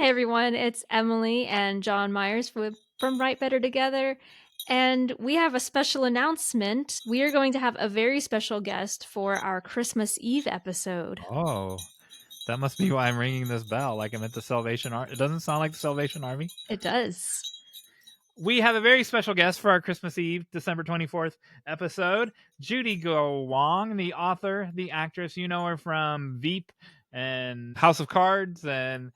everyone, it's Emily and Jon Meyers from Write Better Together, and we have a special announcement. We are going to have a very special guest for our Christmas Eve episode. Oh, that must be why I'm ringing this bell like I'm at the Salvation Army. It doesn't sound like the Salvation Army. It does. We have a very special guest for our Christmas Eve, December 24th episode. Judy Go Wong, the author, the actress. You know her from Veep and House of Cards and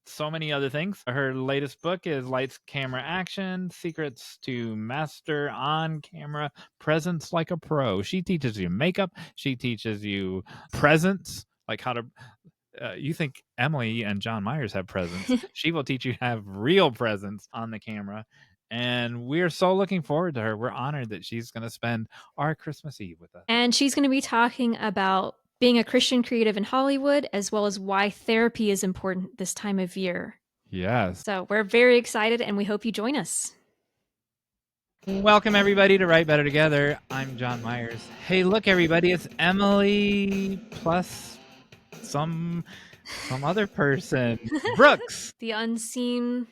so many other things. Her latest book is Lights, Camera, Action, Secrets to Master On-Camera Presence Like a Pro. She teaches you makeup. She teaches you presence, like how to... you think Emily and Jon Meyers have presence. She will teach you to have real presence on the camera. And we're so looking forward to her. We're honored that she's going to spend our Christmas Eve with us. And she's going to be talking about being a Christian creative in Hollywood, as well as why therapy is important this time of year. Yes. So we're very excited, and we hope you join us. Welcome, everybody, to Write Better Together. I'm Jon Meyers. Hey, look, everybody, it's Emily plus some other person. Brooks. The unseen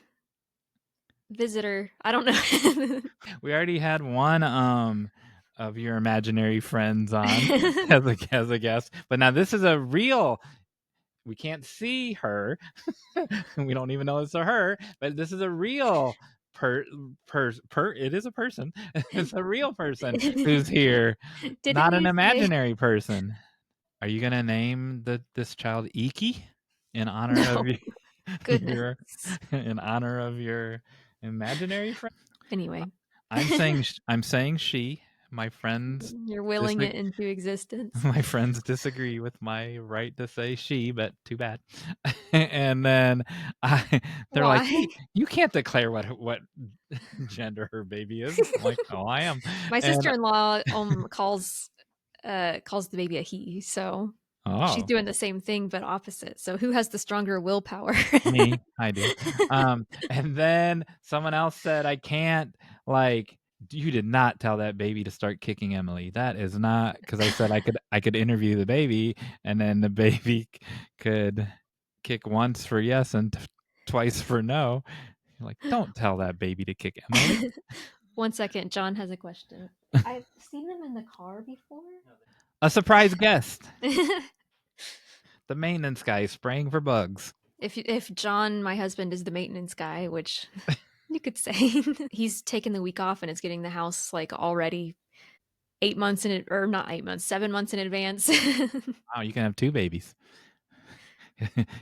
visitor. I don't know. We already had one of your imaginary friends on as a guest, but now this is a real... We can't see her. We don't even know it's a her, but this is a real it is a person. It's a real person who's here, not an imaginary person. Are you gonna name this child Iki in honor of in honor of your imaginary friend? Anyway, I'm saying she. My friends, you're willing it into existence. My friends disagree with my right to say she, but too bad. And then they're like, hey, you can't declare what gender her baby is. I'm like, oh, I am. My sister-in-law calls the baby a he, so she's doing the same thing but opposite. So who has the stronger willpower? Me, I do. And then someone else said, I can't, like... You did not tell that baby to start kicking Emily. That is not... because I said I could interview the baby, and then the baby could kick once for yes and twice for no. You're like, don't tell that baby to kick Emily. 1 second, Jon has a question. I've seen them in the car before. A surprise guest. The maintenance guy spraying for bugs. If Jon, my husband, is the maintenance guy, which... you could say he's taken the week off and is getting the house like already 8 months or not 8 months, 7 months in advance. Wow, you can have 2 babies.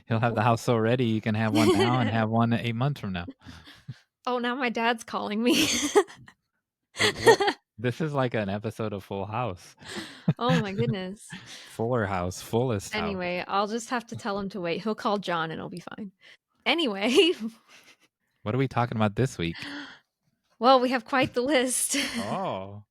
He'll have the house so ready you can have one now and have one 8 months from now. Oh, now my dad's calling me. This is like an episode of Full House. Oh my goodness. Fuller House, fullest house. Anyway, I'll just have to tell him to wait. He'll call Jon and it'll be fine. Anyway. What are we talking about this week? Well, we have quite the list. Oh.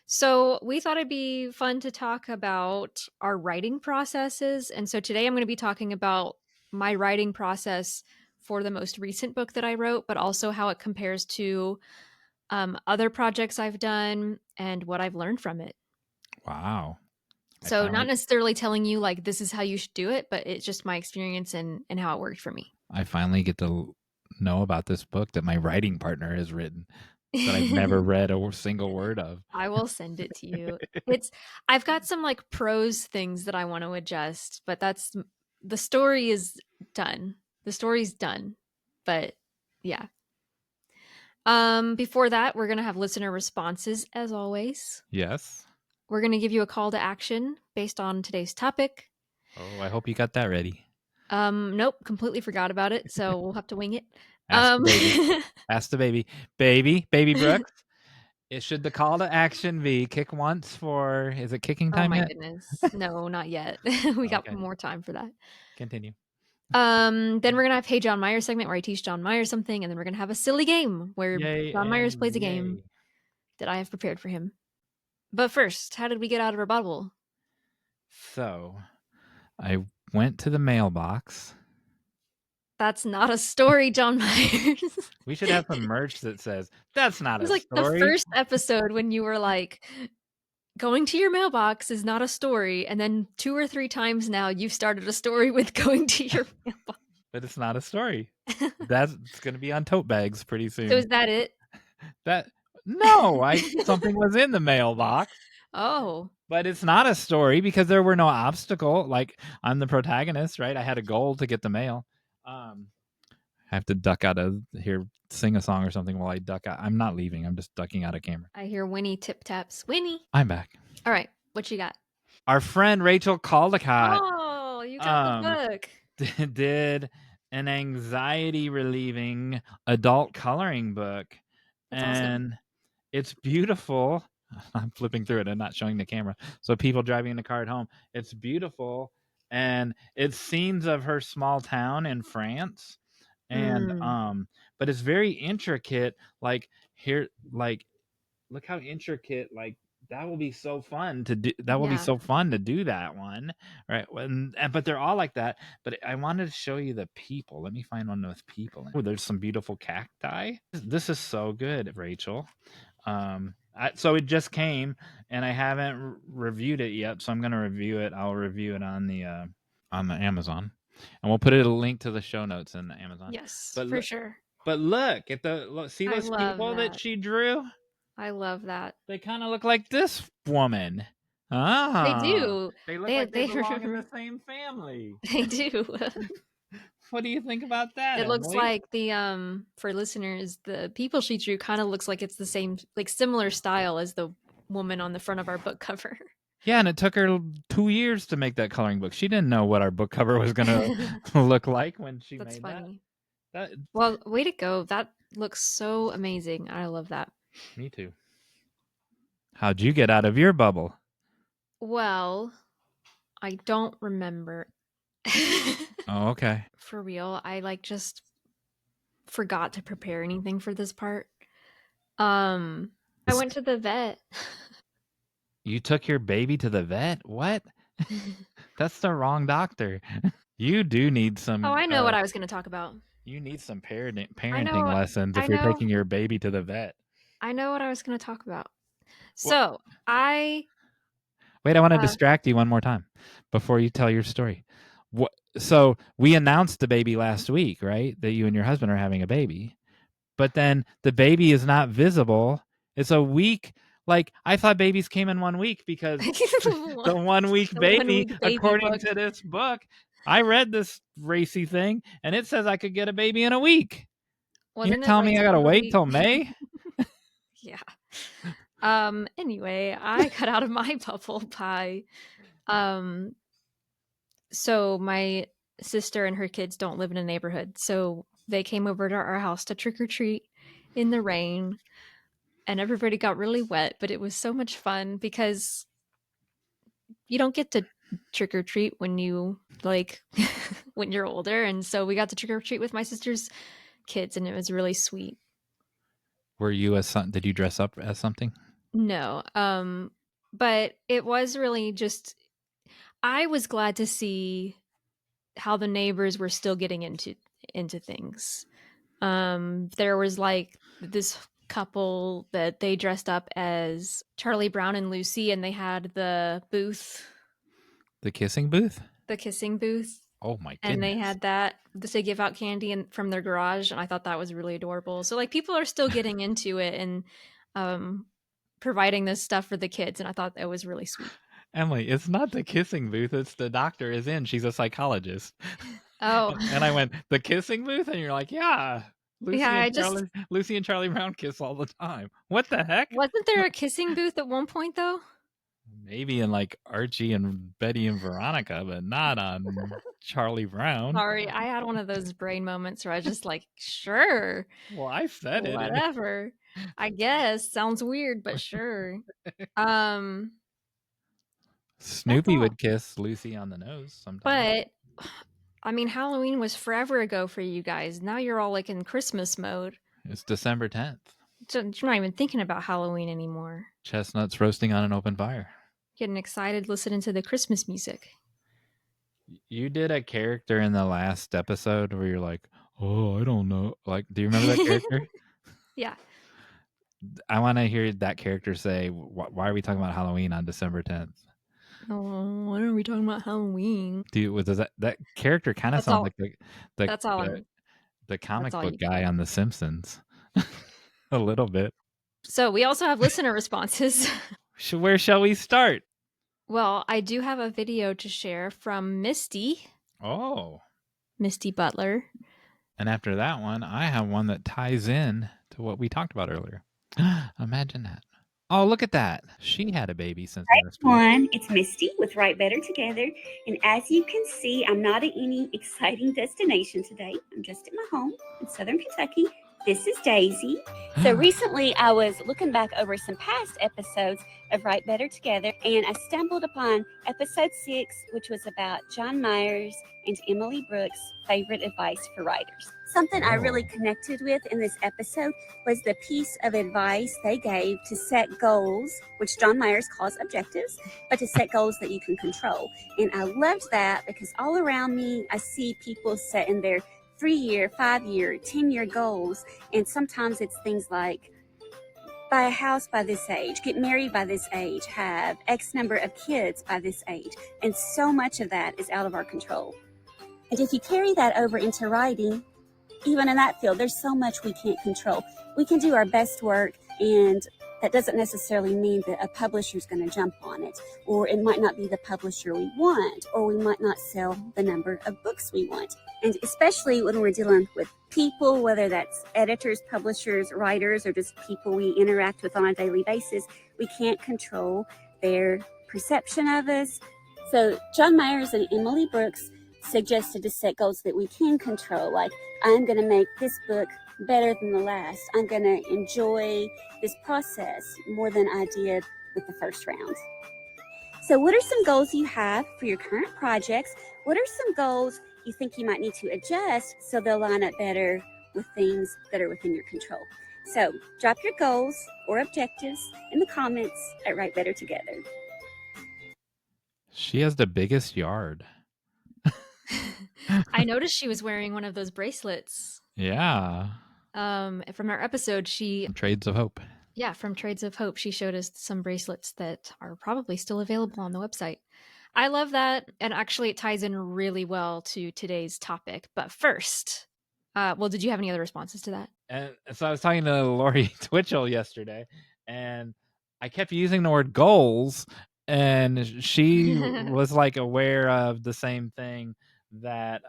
So we thought it'd be fun to talk about our writing processes. And so today I'm going to be talking about my writing process for the most recent book that I wrote, but also how it compares to other projects I've done and what I've learned from it. Wow. So not necessarily telling you like this is how you should do it, but it's just my experience and how it worked for me. I finally get to know about this book that my writing partner has written that I've never read a single word of. I will send it to you. I've got some like prose things that I want to adjust, but the story is done. The story's done. But yeah. Before that, we're going to have listener responses as always. Yes. We're going to give you a call to action based on today's topic. Oh, I hope you got that ready. Nope, completely forgot about it, so we'll have to wing it. Ask the baby. Baby Brooks. Should the call to action be kick once for... Is it kicking time yet? Oh my goodness. No, not yet. We got more time for that. Continue. Then we're gonna have Hey Jon Meyers segment where I teach Jon Meyers something, and then we're gonna have a silly game where Jon Meyers plays a game that I have prepared for him. But first, how did we get out of our bubble? So, I went to the mailbox. That's not a story, Jon Meyers. We should have some merch that says, that's not a story. It was like the first episode when you were like, going to your mailbox is not a story. And then 2 or 3 times now you've started a story with going to your mailbox. but it's not a story. That's it's going to be on tote bags pretty So soon. is that it? That no, I something was in the mailbox, Oh, but it's not a story because there were no obstacle. Like I'm the protagonist, right? I had a goal to get the mail. I have to duck out of here, sing a song or something while I duck out. I'm not leaving. I'm just ducking out of camera. I hear Winnie tip taps. Winnie. I'm back. All right, what you got? Our friend Rachel Caldecott Oh, you got the um book. did an anxiety relieving adult coloring book, That's awesome. and it's beautiful. I'm flipping through it and not showing the camera, so people driving in the car at home, it's beautiful, and it's scenes of her small town in France, and Mm, but it's very intricate. Like here, like look how intricate. Like that will be so fun to do. That will be yeah. so fun to do that one, right? But they're all like that. But I wanted to show you the people. Let me find one with people. Oh, there's some beautiful cacti. This is so good, Rachel. So it just came, and I haven't reviewed it yet. So I'm gonna review it. I'll review it on the Amazon, and we'll put it a link to the show notes in the Amazon. Yes, But for look, sure. at see I those love people that that. she drew. I love that. They kind of look like this woman. They Ah, do. they look They like they they belong in the same family. they do. What do you think about that, It looks Emily? like the for listeners, the people she drew kind of looks like it's the same, like similar style as the woman on the front of our book cover. Yeah, and it took her 2 years to make that coloring book. She didn't know what our book cover was going to look like when she That's made that. funny. That Well, way to go. That looks so amazing. I love that. me too. How'd you get out of your bubble? Well, I don't remember. Oh, okay. For real, I like just forgot to prepare anything for this part. I went to the vet. You took your baby to the vet? What? That's the wrong doctor. You do need Oh, some I know what I was going to talk about. you need some I parenting know lessons I if you're know taking your baby to the vet. I know what I was going to talk about. Well, So, I wait, I want to uh distract you one more time before you tell your story. What, so we announced the baby last week, right? That you and your husband are having a baby, but then the baby is not visible. It's a week. Like I thought babies came in 1 week because the the 1 week one baby, week baby according book. to this book, I read this racy thing and it says I could get a baby in a week. You're Wasn't it telling like me I gotta wait supposedly till May? yeah. Anyway, I got out of my bubble by um so my sister and her kids don't live in a neighborhood. So they came over to our house to trick or treat in the rain, and everybody got really wet, but it was so much fun because you don't get to trick or treat when you like when you're older, and so we got to trick or treat with my sister's kids, and it was really sweet. Were you a son? Did you dress up as something? No, but it was really just I was glad to see how the neighbors were still getting into things. There was like this couple that they dressed up as Charlie Brown and Lucy, and they had the booth, The kissing booth? the kissing booth, Oh my and they goodness. had that to give out candy from their garage, and I thought that was really adorable. So like people are still getting into it and um providing this stuff for the kids, and I thought that was really sweet. Emily, it's not the kissing booth, it's the doctor is in. She's a psychologist. Oh, And I went, the kissing booth? And you're like, yeah. yeah, I just Lucy and Charlie Brown kiss all the time. What the heck? wasn't there a kissing booth at one point though? Maybe in like Archie and Betty and Veronica, but not on Charlie Brown. Sorry, I had one of those brain moments where I just like, sure, Well, I said it. And whatever. I guess sounds weird, but sure. Um, that's Snoopy all. would kiss Lucy on the nose sometimes. But I mean, Halloween was forever ago for you guys. Now you're all like in Christmas mode. It's December 10th. So you're not even thinking about Halloween anymore. Chestnuts roasting on an open fire. Getting excited listening to the Christmas music. You did a character in the last episode where you're like, "Oh, I don't know." Like, do you remember that character? Yeah. I want to hear that character say, "Why are we talking about Halloween on December 10th?" Oh, why are we talking about Halloween? Dude, does that character kind of That's sounds all. like the That's all. the That's comic all book you can guy get. on The Simpsons? A little bit. So we also have listener responses. Where shall we start? Well, I do have a video to share from Oh. Misty Butler. And after that one, I have one that ties in to what we talked about earlier. Imagine that. Oh, look at that. She had a baby since Hi last week. everyone, it's Misty with Write Better Together. And as you can see, I'm not at any exciting destination today. I'm just at my home in Southern Kentucky. This is Daisy. So recently I was looking back over some past episodes of Write Better Together, and I stumbled upon episode 6, which was about Jon Meyers and Emily Brooks' favorite advice for writers. Something I really connected with in this episode was the piece of advice they gave to set goals, which Jon Meyers calls objectives, but to set goals that you can control. And I loved that because all around me, I see people setting their 3-year, 5-year, 10-year goals. And sometimes it's things like buy a house by this age, get married by this age, have X number of kids by this age. And so much of that is out of our control. And if you carry that over into writing, even in that field, there's so much we can't control. We can do our best work, and that doesn't necessarily mean that a publisher's going to jump on it, or it might not be the publisher we want, or we might not sell the number of books we want. And especially when we're dealing with people, whether that's editors, publishers, writers, or just people we interact with on a daily basis, we can't control their perception of us. So Jon Meyers and Emily Brooks suggested to set goals that we can control, like I'm going to make this book better than the last. I'm going to enjoy this process more than I did with the first round. So what are some goals you have for your current projects? What are some goals you think you might need to adjust so they'll line up better with things that are within your control? So drop your goals or objectives in the comments at Write Better Together. She has the biggest yard. I noticed she was wearing one of those bracelets. Yeah. From our episode, Trades of Hope. Yeah, from Trades of Hope, she showed us some bracelets that are probably still available on the website. I love that, and actually it ties in really well to today's topic. But first, well, did you have any other responses to that? And so I was talking to Lori Twitchell yesterday, and I kept using the word goals, and she was like aware of the same thing that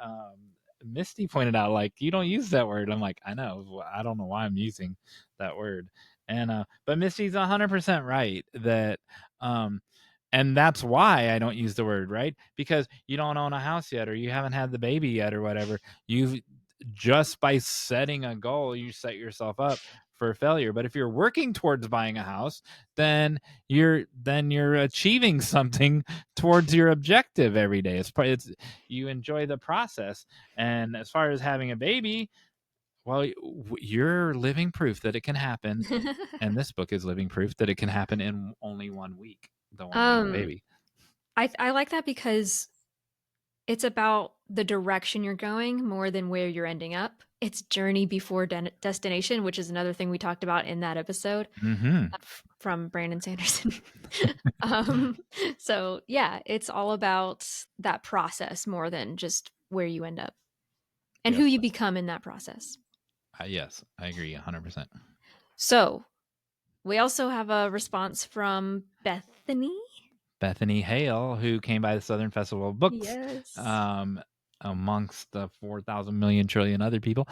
Misty pointed out. Like, you don't use that word. I'm like, I know. I don't know why I'm using that word. And but Misty's 100% right that and that's why I don't use the word, right? Because you don't own a house yet, or you haven't had the baby yet, or whatever. You've just by setting a goal, you set yourself up for failure. But if you're working towards buying a house, then you're achieving something towards your objective every day. It's you enjoy the process. And as far as having a baby, well, you're living proof that it can happen, and this book is living proof that it can happen in only 1 week. The 1 week baby. I like that because it's about the direction you're going more than where you're ending up. It's journey before destination, which is another thing we talked about in that episode from Brandon Sanderson. So yeah, it's all about that process more than just where you end up and who you become in that process. Yes, I agree 100%. So we also have a response from Bethany Hale, who came by the Southern Festival of Books. Yes. Amongst the 4,000 million trillion other people.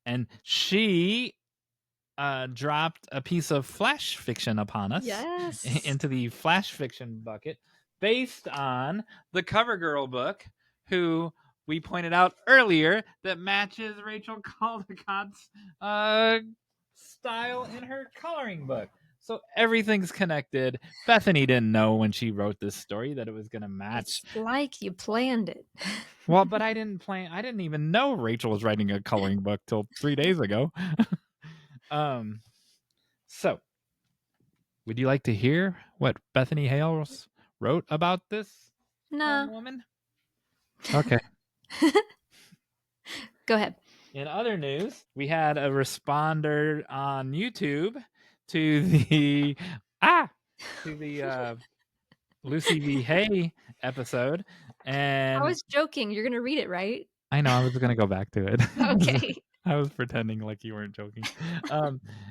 And she dropped a piece of flash fiction upon us. Yes. Into the flash fiction bucket based on the CoverGirl book, who we pointed out earlier that matches Rachel Caldicott's style in her coloring book. So everything's connected. Bethany didn't know when she wrote this story that it was going to match. It's like you planned it. Well, but I didn't even know Rachel was writing a coloring book till 3 days ago. So would you like to hear what Bethany Hale wrote about this young woman? Okay. Go ahead. In other news, we had a responder on YouTube to the Lucy V. Hay episode. I And was joking. You're gonna read it, right? I know I was going to go back to it. Okay. I was pretending like you weren't joking.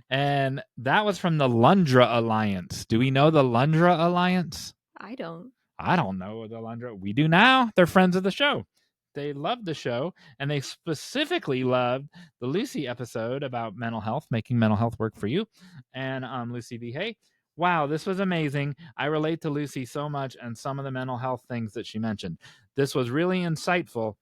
And that was from the Lundra Alliance. Do we know the Lundra Alliance? I don't. I don't know the Lundra. We do now. They're friends of the show. They loved the show, and they specifically loved the Lucy episode about mental health, making mental health work for you. And Lucy V. Hey, wow, this was amazing. I relate to Lucy so much and some of the mental health things that she mentioned. This was really insightful,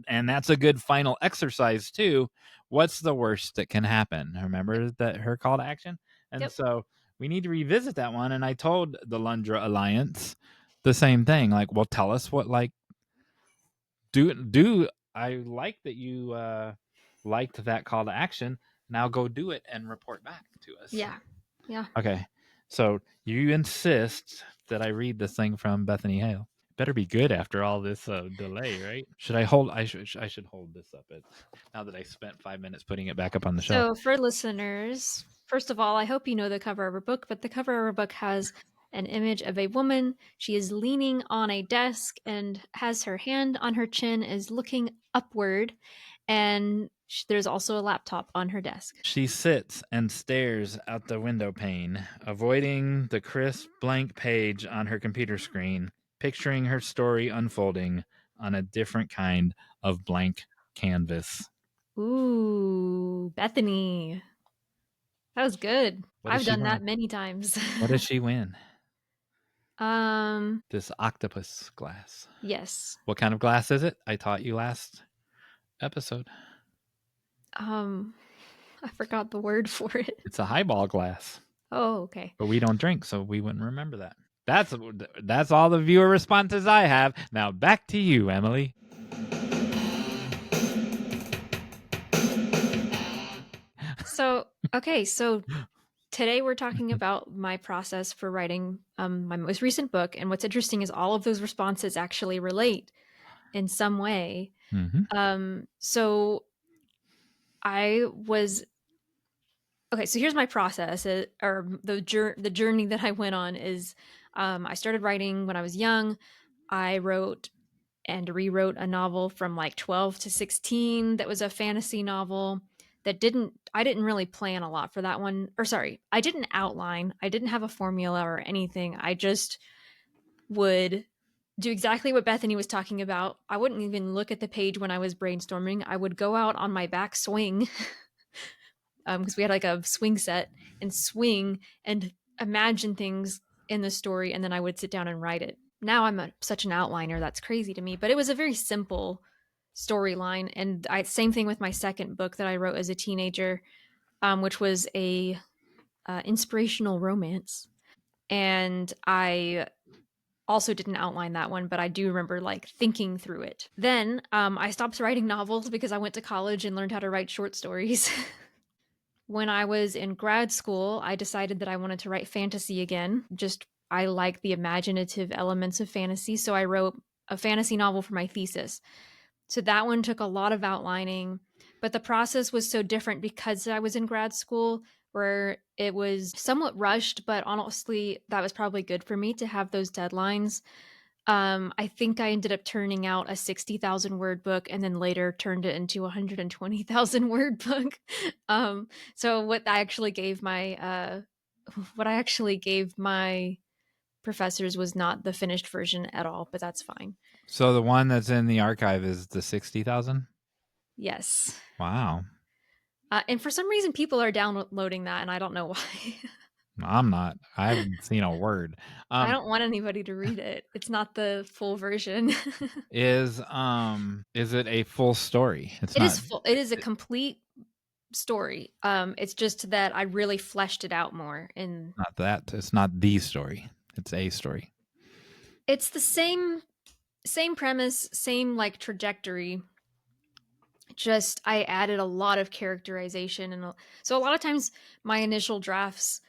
and that's a good final exercise too. What's the worst that can happen? Remember that her call to action? And Yep. so we need to revisit that one. And I told the Lundra Alliance the same thing. Like, well, tell us what, like, do I like that you liked that call to action. Now go do it and report back to us. Yeah. Yeah. Okay. So you insist that I read this thing from Bethany Hale. Better be good after all this delay, right? Should I hold? I should hold this up. Now that I spent 5 minutes putting it back up on the shelf. So, for listeners, first of all, I hope you know the cover of her book, but the cover of her book has an image of a woman. She is leaning on a desk and has her hand on her chin, is looking upward, and there's also a laptop on her desk. She sits and stares out the window pane, avoiding the crisp blank page on her computer screen, picturing her story unfolding on a different kind of blank canvas. Ooh, Bethany. That was good. I've done that many times. What does she win? Um, This octopus glass. yes. What kind of glass is it? I taught you last episode. I forgot the word for it. It's a highball glass. Oh, okay. But we don't drink, so we wouldn't remember that. That's all the viewer responses I have. Now back to you, Emily. So today we're talking about my process for writing my most recent book, and what's interesting is all of those responses actually relate in some way. So I was okay. So here's my process, or the journey that I went on is I started writing when I was young. I wrote and rewrote a novel from like 12 to 16 that was a fantasy novel that I didn't really plan a lot for that one. Or sorry, I didn't outline. I didn't have a formula or anything. I just would do exactly what Bethany was talking about. I wouldn't even look at the page when I was brainstorming. I would go out on my back swing because we had like a swing set and swing and imagine things in the story, and then I would sit down and write it. Now I'm such an outliner, that's crazy to me, but it was a very simple storyline. And same thing with my second book that I wrote as a teenager, which was a inspirational romance. And I also didn't outline that one, but I do remember like thinking through it. Then I stopped writing novels because I went to college and learned how to write short stories. When I was in grad school, I decided that I wanted to write fantasy again. I like the imaginative elements of fantasy, so I wrote a fantasy novel for my thesis. So that one took a lot of outlining, but the process was so different because I was in grad school, where it was somewhat rushed, but honestly, that was probably good for me to have those deadlines. I think I ended up turning out a 60,000 word book and then later turned it into a 120,000 word book. So what I actually gave my professors was not the finished version at all, but that's fine. So the one that's in the archive is the 60,000? Yes. Wow. And for some reason, people are downloading that, and I don't know why. I'm not. I haven't seen a word. I don't want anybody to read it. It's not the full version. Is it a full story? It is full. It is a complete story. It's just that I really fleshed it out more. It's not the story. It's a story. It's the same premise, same like trajectory. Just I added a lot of characterization, and so a lot of times my initial drafts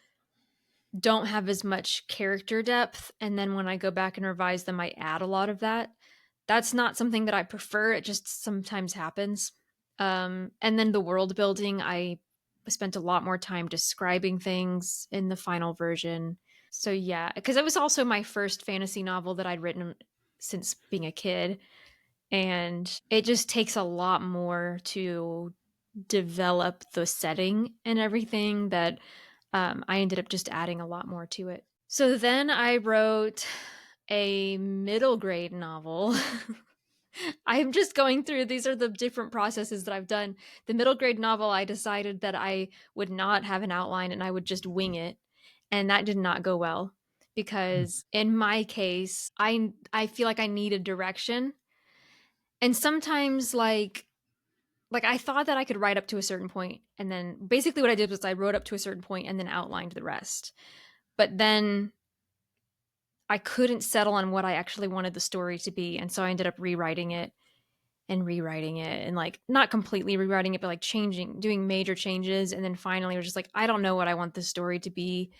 don't have as much character depth, and then when I go back and revise them, I add a lot of that. That's not something that I prefer. It just sometimes happens. And then the world building, I spent a lot more time describing things in the final version. So yeah, because it was also my first fantasy novel that I'd written since being a kid, and it just takes a lot more to develop the setting and everything that I ended up just adding a lot more to it. So then I wrote a middle grade novel. I'm just going through, these are the different processes that I've done. The middle grade novel, I decided that I would not have an outline and I would just wing it. And that did not go well because in my case, I feel like I needed direction. And sometimes like I thought that I could write up to a certain point, and then basically what I did was I wrote up to a certain point and then outlined the rest. But then I couldn't settle on what I actually wanted the story to be, and so I ended up rewriting it and like not completely rewriting it, but like changing, doing major changes, and then finally was just like, I don't know what I want this story to be.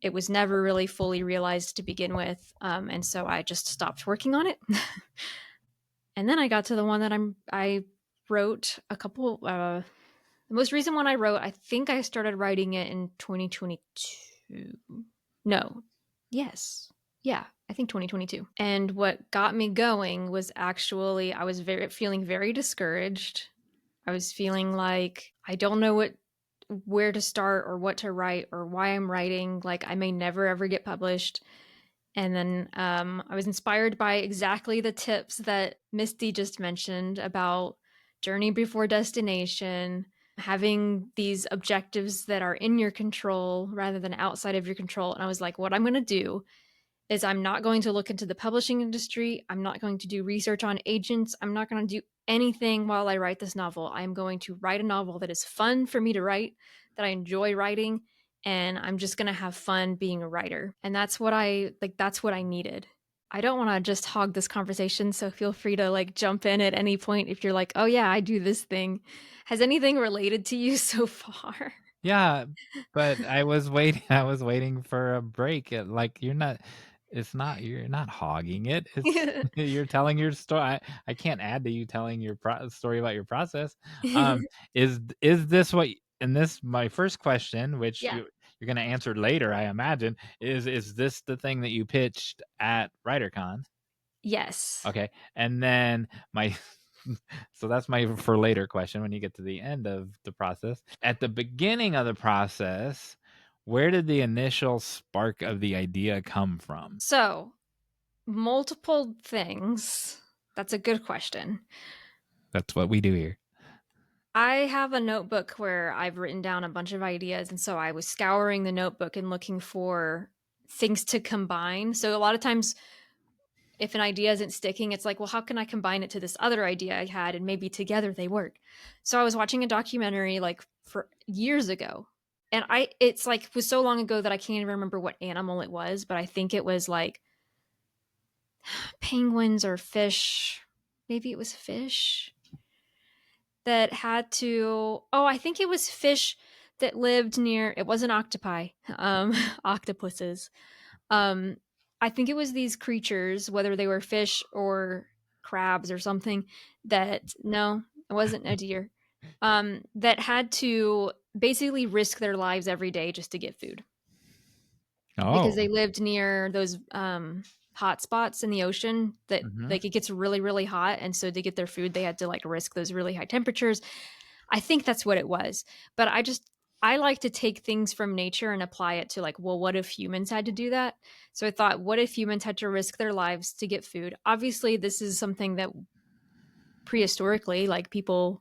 It was never really fully realized to begin with, and so I just stopped working on it. And then I got to the one that I wrote a couple. The most recent one I wrote, I think I started writing it in 2022. No, yes, yeah, I think 2022. And what got me going was actually I was feeling very discouraged. I was feeling like I don't know where to start or what to write or why I'm writing. Like I may never ever get published. And then I was inspired by exactly the tips that Misty just mentioned about journey before destination, having these objectives that are in your control rather than outside of your control. And I was like, what I'm going to do is I'm not going to look into the publishing industry. I'm not going to do research on agents. I'm not going to do anything while I write this novel. I'm going to write a novel that is fun for me to write, that I enjoy writing, and I'm just going to have fun being a writer. And that's what I needed. I don't want to just hog this conversation, so feel free to like jump in at any point if you're like, "Oh yeah, I do this thing." Has anything related to you so far? Yeah, but I was waiting. I was waiting for a break. Like you're not. It's not. You're not hogging it. It's you're telling your story. I can't add to you telling your story about your process. Um, is this what? And this my first question, which Yeah. you're going to answer later, I imagine. Is this the thing that you pitched at WriterCon? Yes. Okay, and then my so that's my for later question when you get to the end of the process. At the beginning of the process, where did the initial spark of the idea come from? So, multiple things. That's a good question. That's what we do here. I have a notebook where I've written down a bunch of ideas, and so I was scouring the notebook and looking for things to combine. So a lot of times if an idea isn't sticking, it's like, well, how can I combine it to this other idea I had and maybe together they work. So I was watching a documentary like for years ago. And it's like was so long ago that I can't even remember what animal it was, but I think it was like penguins or fish. Maybe it was fish that had to, oh, I think it was fish that lived near, it wasn't octopi, octopuses. um I think it was these creatures, whether they were fish or crabs or something, that, no, it wasn't a deer, that had to basically risk their lives every day just to get food because Oh, they lived near those hot spots in the ocean that mm-hmm. like it gets really really hot, and so to get their food they had to like risk those really high temperatures. I think that's what it was. But I like to take things from nature and apply it to like, well, what if humans had to do that? So I thought, what if humans had to risk their lives to get food? Obviously this is something that prehistorically like people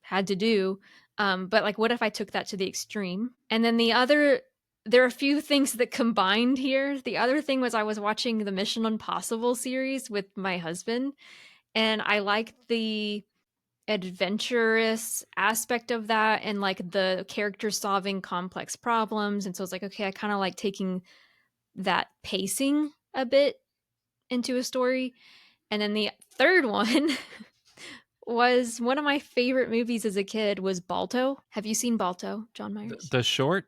had to do. But like, what if I took that to the extreme? And then there are a few things that combined here. The other thing was I was watching the Mission Impossible series with my husband, and I liked the adventurous aspect of that and like the characters solving complex problems. And so it's like, okay, I kind of like taking that pacing a bit into a story. And then the third one was one of my favorite movies as a kid was Balto. Have you seen Balto, Jon Meyers? The short.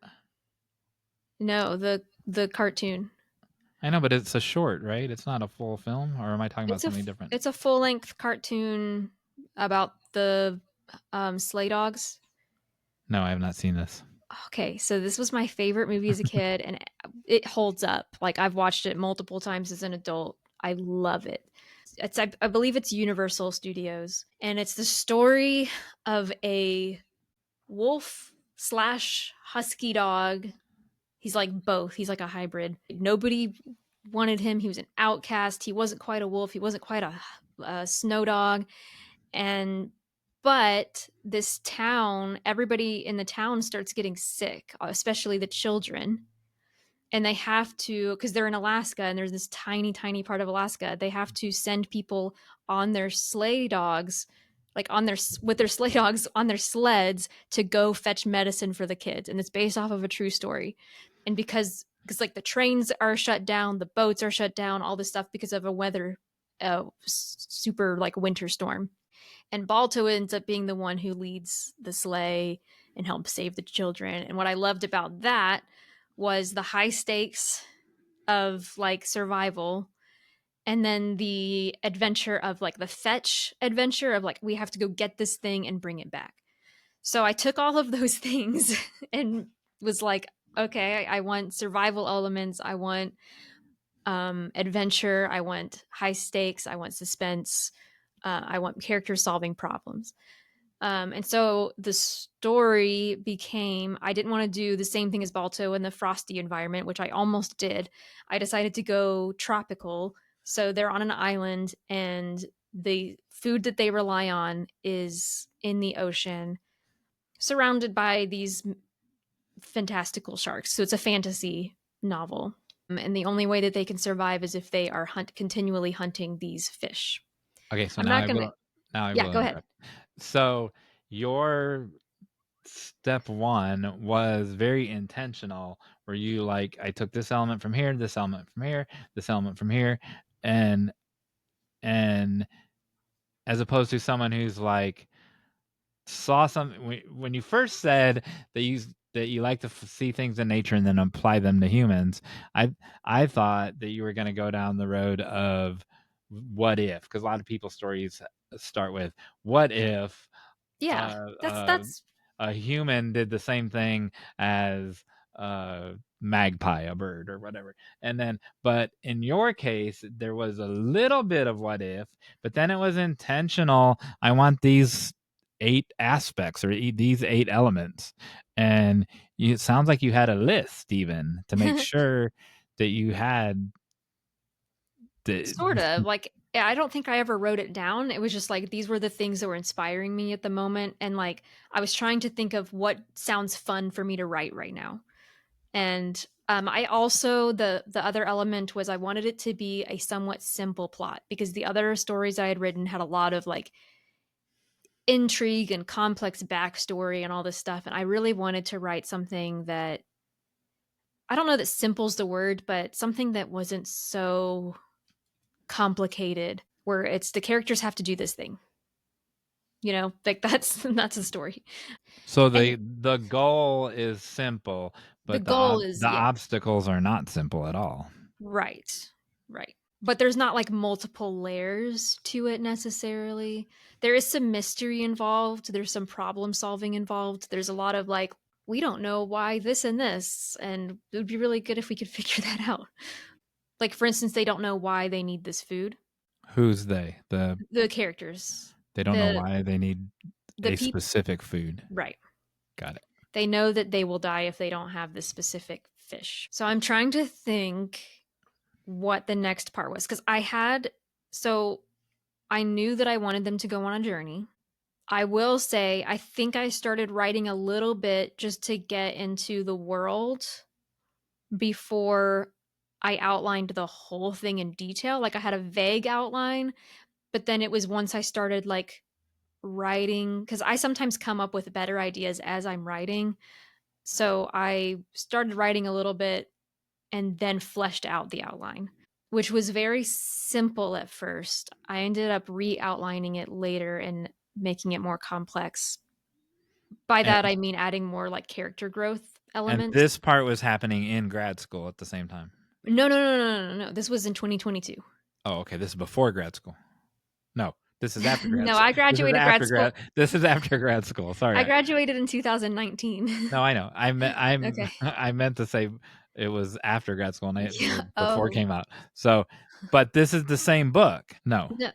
No, the cartoon. I know, but it's a short, right? It's not a full film, or am I talking about It's a something different? it's a full length cartoon about the sleigh dogs. No, I have not seen this. Okay, so this was my favorite movie as a kid, and it holds up. Like, I've watched it multiple times as an adult. I love it. I believe it's Universal Studios, and it's the story of a wolf slash husky dog. He's like both. He's like a hybrid. Nobody wanted him. He was an outcast. He wasn't quite a wolf. He wasn't quite a snow dog. And but this town, everybody in the town starts getting sick, especially the children. And they have to, because they're in Alaska and there's this tiny, tiny part of Alaska, they have to send people on their sleigh dogs, like on their, with their sleigh dogs on their sleds to go fetch medicine for the kids. And it's based off of a true story. And because like the trains are shut down, the boats are shut down, all this stuff because of a weather, super like winter storm. And Balto ends up being the one who leads the sleigh and helps save the children. And what I loved about that was the high stakes of like survival, and then the adventure of like the fetch adventure of like we have to go get this thing and bring it back. So I took all of those things and was like, okay, I want survival elements, I want adventure, I want high stakes, I want suspense, I want characters solving problems. And so the story became I didn't want to do the same thing as Balto in the frosty environment, which I almost did. I decided to go tropical. So they're on an island, and the food that they rely on is in the ocean, surrounded by these fantastical sharks. So it's a fantasy novel. And the only way that they can survive is if they are continually hunting these fish. Okay, so I'm not going to. now I Yeah, will go ahead. interrupt. So your step one was very intentional, where you like, I took this element from here, this element from here, this element from here, and as opposed to someone who's like saw something when you first said that you like to see things in nature and then apply them to humans. I thought that you were going to go down the road of what if, because a lot of people's stories start with what if Yeah, uh, that's uh, that's a human did the same thing as a magpie, a bird or whatever. And then, but in your case, there was a little bit of what if, but then it was intentional. I want these 8 aspects or these 8 elements. And it sounds like you had a list even to make sure that you had the. sort of like yeah, I don't think I ever wrote it down. It was just like these were the things that were inspiring me at the moment, and like I was trying to think of what sounds fun for me to write right now. And I also the other element was I wanted it to be a somewhat simple plot because the other stories I had written had a lot of like intrigue and complex backstory and all this stuff, and I really wanted to write something that I don't know that simple's the word, but something that wasn't so complicated where it's the characters have to do this thing, like that's a story. So And the goal is simple, the but goal is the yeah, obstacles are not simple at all. right, but there's not like multiple layers to it necessarily. There is some mystery involved, there's some problem solving involved, there's a lot of like we don't know why this and this, and it would be really good if we could figure that out. Like for instance, they don't know why they need this food. Who's they? The characters, They don't know the why they need the a people, specific food. right. Got it. They know that they will die if they don't have this specific fish. So I'm trying to think what the next part was because so I knew that I wanted them to go on a journey. I will say, I think I started writing a little bit just to get into the world before I outlined the whole thing in detail. Like I had a vague outline, but then it was once I started like writing, because I sometimes come up with better ideas as I'm writing. So I started writing a little bit and then fleshed out the outline, which was very simple at first. I ended up re outlining it later and making it more complex. By And, that, I mean adding more like character growth and elements. this part was happening in grad school at the same time. No, no, no, no, no, no. This was in 2022. Oh, okay. This is before grad school. No, This is after grad No, school. I graduated grad school. This is after grad school. Sorry. I graduated in 2019. No, I know. Okay. I meant to say it was after grad school, and Yeah. before it Oh. came out. So, but this is the same book. No. No,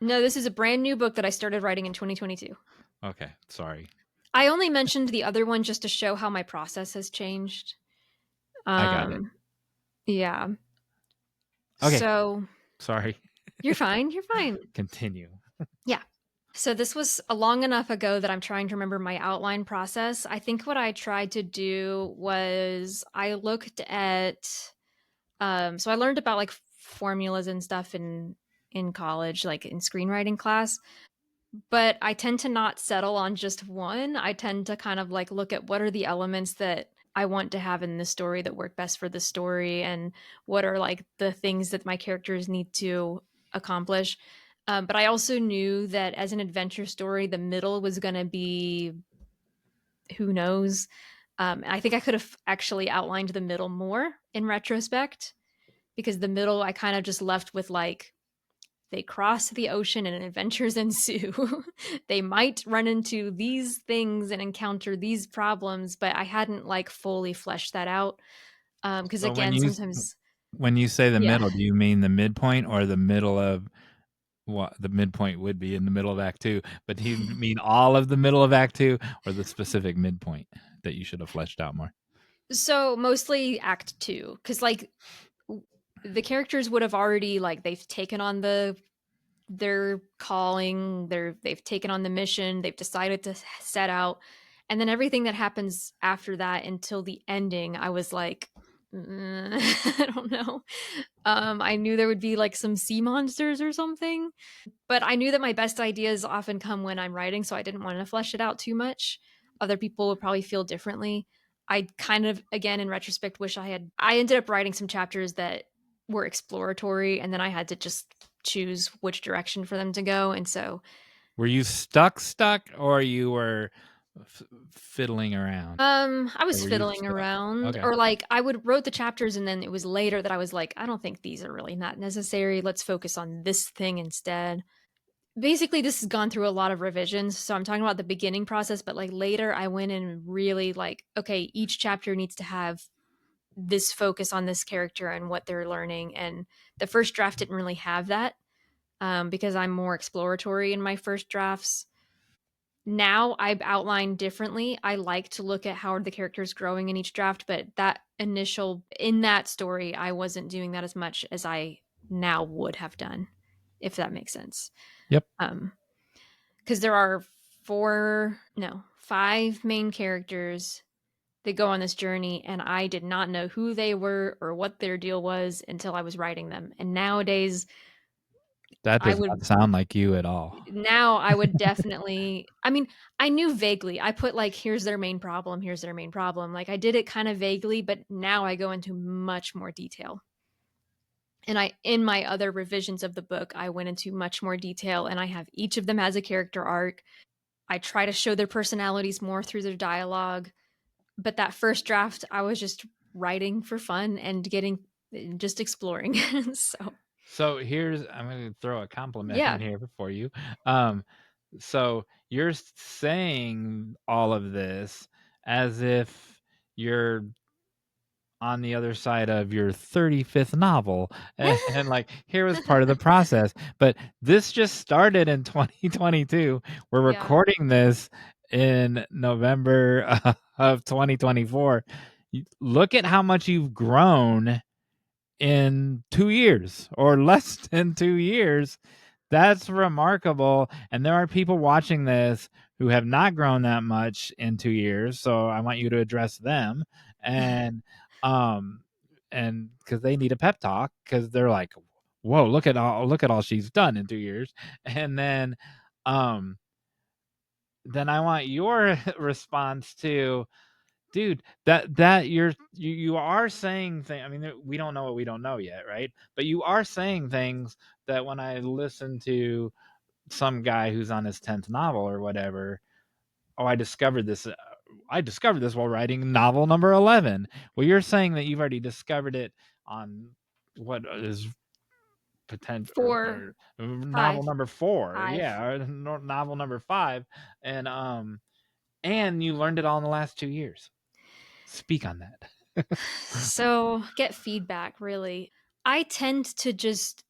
no, this is a brand new book that I started writing in 2022. Okay. Sorry. I only mentioned the other one just to show how my process has changed. I got it. Yeah. Okay. So Sorry. you're fine. You're fine. Continue. Yeah. So this was a long enough ago that I'm trying to remember my outline process. I think what I tried to do was I looked at so I learned about like formulas and stuff in college, like in screenwriting class, but I tend to not settle on just one. I tend to kind of like look at what are the elements that I want to have in the story that work best for the story and what are like the things that my characters need to accomplish. But I also knew that as an adventure story, the middle was going to be who knows. I think I could have actually outlined the middle more in retrospect because the middle I kind of just left with like they cross the ocean and adventures ensue. They might run into these things and encounter these problems, but I hadn't like fully fleshed that out. Because So again, sometimes, when you say the yeah. middle, do you mean the midpoint or the middle of what the midpoint would be in the middle of Act 2? But do you mean all of the middle of Act 2 or the specific midpoint that you should have fleshed out more? So mostly Act Two, because like the characters would have already like they've taken on their calling, they've taken on the mission, they've decided to set out, and then everything that happens after that until the ending, I was like, I don't know. I knew there would be like some sea monsters or something, but I knew that my best ideas often come when I'm writing, so I didn't want to flesh it out too much. Other people would probably feel differently. I kind of, again, in retrospect, wish I ended up writing some chapters that were exploratory, and then I had to just choose which direction for them to go. And so, Were you stuck, or you were fiddling around? I Or was were you fiddling stuck? around, Okay. or like I would wrote the chapters, and then it was later that I was like, I don't think these are really not necessary. Let's focus on this thing instead. Basically, this has gone through a lot of revisions, so I'm talking about the beginning process, but like later I went in and really like, okay, each chapter needs to have this focus on this character and what they're learning, and the first draft didn't really have that, because I'm more exploratory in my first drafts. Now I've outlined differently. I like to look at how are the characters growing in each draft, but that initial in that story I wasn't doing that as much as I now would have done, if that makes sense. Yep. Because there are five main characters that go on this journey, and I did not know who they were or what their deal was until I was writing them. And nowadays, That I does would not sound like you at all. definitely, I mean, I knew vaguely. I put like, here's their main problem, here's their main problem. Like I did it kind of vaguely, but now I go into much more detail. And in my other revisions of the book, I went into much more detail, and I have each of them has a character arc. I try to show their personalities more through their dialogue. But that first draft, I was just writing for fun and just exploring. So, So I'm going to throw a compliment yeah. in here for you. So you're saying all of this as if you're on the other side of your 35th novel, and like here was part of the process, but this just started in 2022. We're Yeah. recording this in November of 2024. Look at how much you've grown in 2 years or less than 2 years. That's remarkable. And there are people watching this who have not grown that much in 2 years. So I want you to address them. And and because they need a pep talk, because they're like, whoa, look at all she's done in 2 years. And then I want your response to, dude, that you are saying things. I mean, we don't know what we don't know yet, right? But you are saying things that when I listen to some guy who's on his 10th novel or whatever, oh, I discovered this while writing novel number 11. Well, you're saying that you've already discovered it on what is potential Four, or novel five, number 4. five. Yeah, or novel number 5, and you learned it all in the last 2 years. Speak on that. So get feedback, really. I tend to just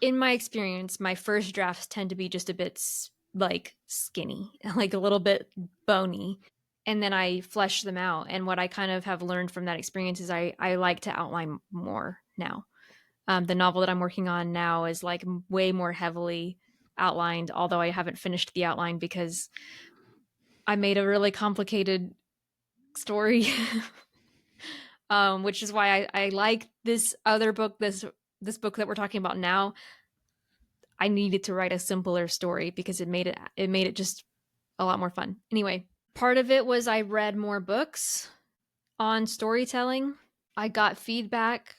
in my experience, my first drafts tend to be just a bit like skinny, like a little bit bony, and then I flesh them out. And what I kind of have learned from that experience is I like to outline more now. The novel that I'm working on now is like way more heavily outlined, although I haven't finished the outline because I made a really complicated story. Which is why I like this other book, this book that we're talking about now. I needed to write a simpler story because it made it just a lot more fun. Anyway, part of it was I read more books on storytelling. I got feedback.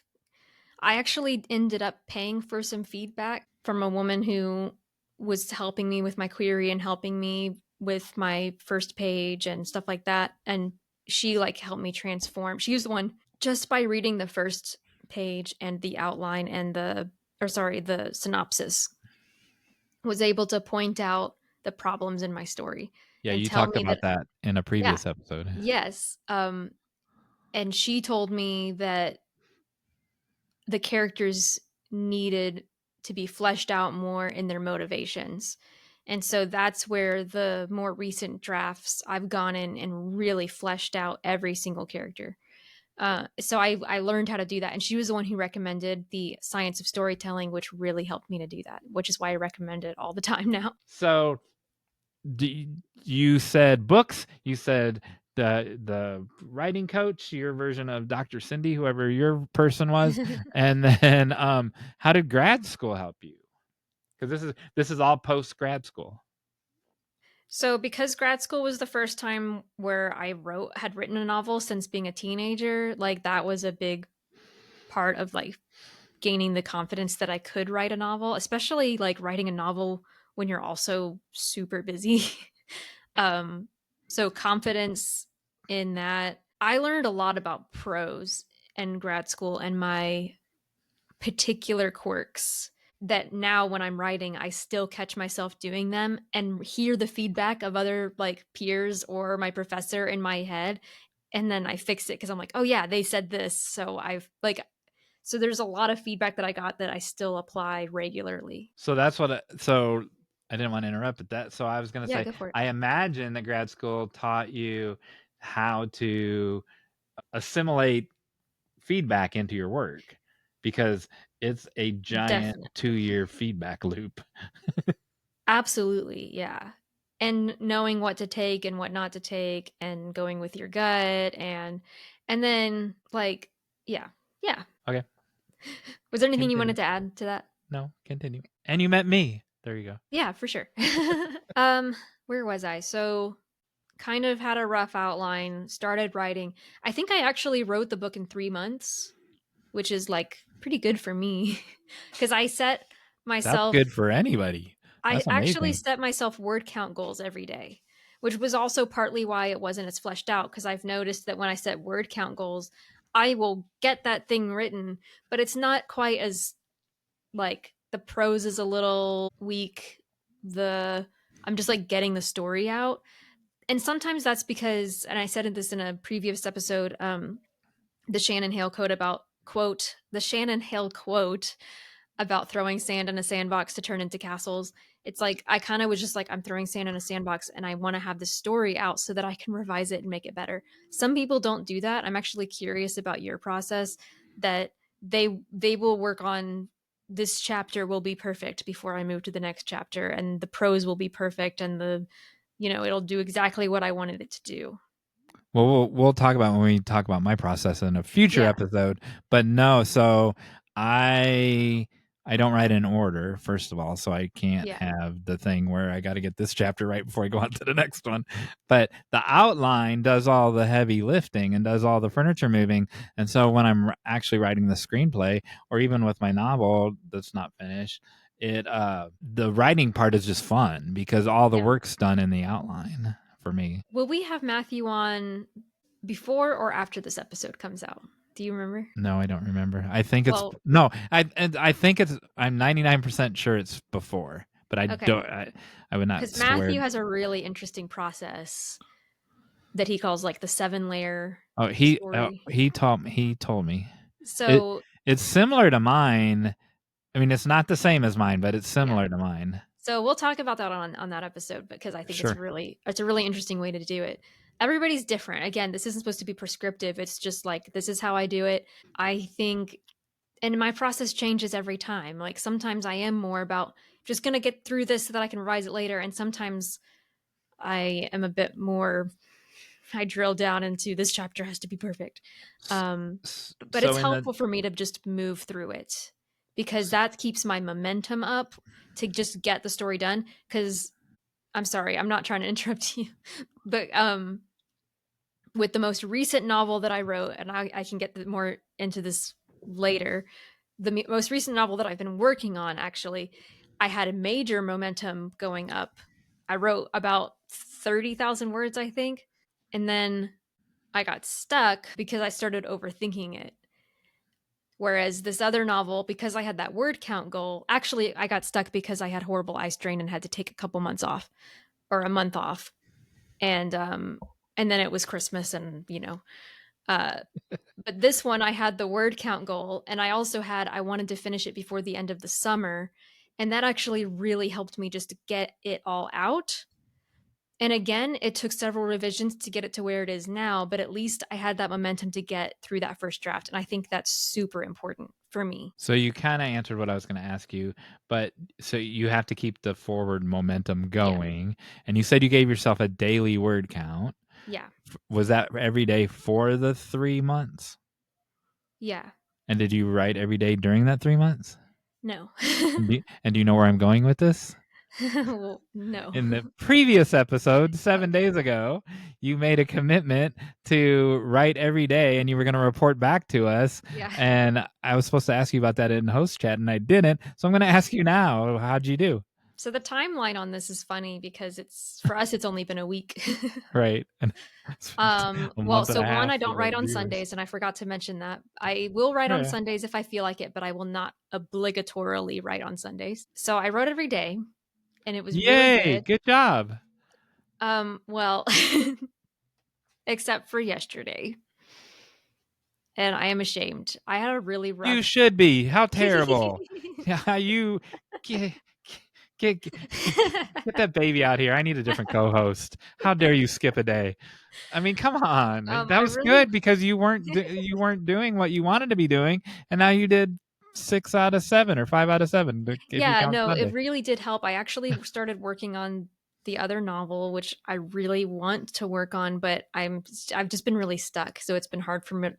I actually ended up paying for some feedback from a woman who was helping me with my query and helping me with my first page and stuff like that. And she like helped me transform. She was the one just by reading the first page and the outline and the synopsis was able to point out the problems in my story Yeah, and you tell talked me about that that in a yeah, previous episode. yes. And she told me that the characters needed to be fleshed out more in their motivations. And so that's where the more recent drafts I've gone in and really fleshed out every single character. So I learned how to do that. And she was the one who recommended the science of storytelling, which really helped me to do that, which is why I recommend it all the time now. So you said books, you said the writing coach, your version of Dr. Cindy, whoever your person was, and then how did grad school help you? Because this is all post grad school. So because grad school was the first time where I had written a novel since being a teenager, like that was a big part of like gaining the confidence that I could write a novel, especially like writing a novel when you're also super busy. um so confidence in that. I learned a lot about prose in grad school and my particular quirks that now when I'm writing, I still catch myself doing them and hear the feedback of other like peers or my professor in my head. And then I fix it because I'm like, oh yeah, they said this. So there's a lot of feedback that I got that I still apply regularly. So that's what. So I didn't want to interrupt, but so I was going to Yeah, say, go for it. I imagine that grad school taught you how to assimilate feedback into your work, because it's a giant Definitely. 2-year feedback loop. Absolutely. Yeah. And knowing what to take and what not to take and going with your gut and then like yeah. Yeah. Okay, Was there anything you continue. wanted to add to that? No, continue. And you met me. There you go. Yeah, for sure. um, where was I? So kind of had a rough outline, started writing. I think I actually wrote the book in 3 months, which is like pretty good for me because I set That's myself good for anybody. I That's actually amazing. set myself word count goals every day, which was also partly why it wasn't as fleshed out because I've noticed that when I set word count goals, I will get that thing written, but it's not quite as like the prose is a little weak. The I'm just like getting the story out. And sometimes that's because, and I said this in a previous episode, the Shannon Hale the Shannon Hale quote about throwing sand in a sandbox to turn into castles. It's like I kind of was just like, I'm throwing sand in a sandbox and I want to have the story out so that I can revise it and make it better. Some people don't do that. I'm actually curious about your process that they will work on this chapter will be perfect before I move to the next chapter and the prose will be perfect and it'll do exactly what I wanted it to do. Well, we'll talk about when we talk about my process in a future Yeah. episode. But no, so I don't write in order, first of all, so I can't Yeah. have the thing where I got to get this chapter right before I go on to the next one. But the outline does all the heavy lifting and does all the furniture moving. And so when I'm actually writing the screenplay, or even with my novel that's not finished, the writing part is just fun because all the Yeah. work's done in the outline for me. Will we have Matthew on before or after this episode comes out? Do you remember? No, I don't remember. I think it's Well, no. I think it's. I'm 99% sure it's before, but I okay. don't. I would not Because swear. Matthew has a really interesting process that he calls like the 7-layer Oh, story. he told me. It So it's similar to mine. I mean, it's not the same as mine, but it's yeah. similar to mine. So we'll talk about that on that episode because I think it's Sure. a really interesting way to do it. Everybody's different. Again, this isn't supposed to be prescriptive. It's just like this is how I do it. I think and my process changes every time. Like sometimes I am more about just going to get through this so that I can revise it later and sometimes I am a bit more I drill down into this chapter has to be perfect. But So it's in the helpful for me to just move through it because that keeps my momentum up to just get the story done. Because I'm sorry, I'm not trying to interrupt you, but with the most recent novel that I wrote, and I can get more into this later, the most recent novel that I've been working on, actually, I had a major momentum going up. I wrote about 30,000 words, I think. And then I got stuck because I started overthinking it. Whereas this other novel, because I had that word count goal, actually, I got stuck because I had horrible eye strain and had to take a couple months off or a month off. And then it was Christmas and, uh, but this one I had the word count goal and I wanted to finish it before the end of the summer. And that actually really helped me just to get it all out. And again, it took several revisions to get it to where it is now, but at least I had that momentum to get through that first draft. And I think that's super important for me. So you kind of answered what I was going to ask you, but so you have to keep the forward momentum Yeah. going. And you said you gave yourself a daily word count. Yeah. Was that every day for the 3 months? Yeah. And did you write every day during that 3 months? No. And do you know where I'm going with this? Well, no. In the previous episode, 7 days ago, you made a commitment to write every day and you were going to report back to us. Yeah. And I was supposed to ask you about that in host chat and I didn't. So I'm going to ask you now, how'd you do? So the timeline on this is funny because it's for us, it's only been a week. Right. And it's a Well, month and so a one, half I for don't the write on viewers. Sundays, and I forgot to mention that. I will write Oh, on yeah. Sundays if I feel like it, but I will not obligatorily write on Sundays. So I wrote every day, and it was really Yay. good. Good job. Well, except for yesterday. And I am ashamed. I had a really You rough should be. How terrible. Yeah, you get, get that baby out here. I need a different co-host. How dare you skip a day? I mean, come on. That I was really good because you weren't doing what you wanted to be doing, and now you did 6 out of 7 or 5 out of 7 if you yeah, count no, it Sunday. really did help. I actually started working on the other novel, which I really want to work on, but I've just been really stuck. So it's been hard for me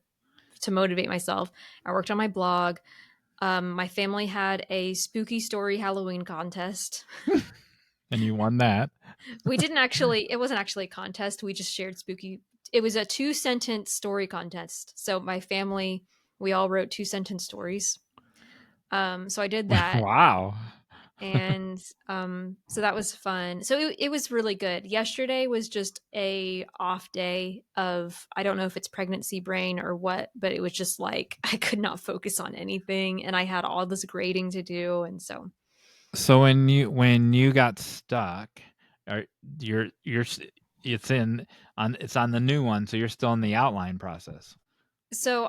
to motivate myself. I worked on my blog. My family had a spooky story Halloween contest. And you won that. It wasn't actually a contest. We just shared spooky. It was a 2-sentence story contest. So my family, we all wrote 2-sentence stories. So I did that. Wow. And so that was fun. So it was really good. Yesterday was just a off day of I don't know if it's pregnancy brain or what, but it was just like I could not focus on anything and I had all this grading to do and so So when you got stuck, or you're it's on the new one, so you're still in the outline process.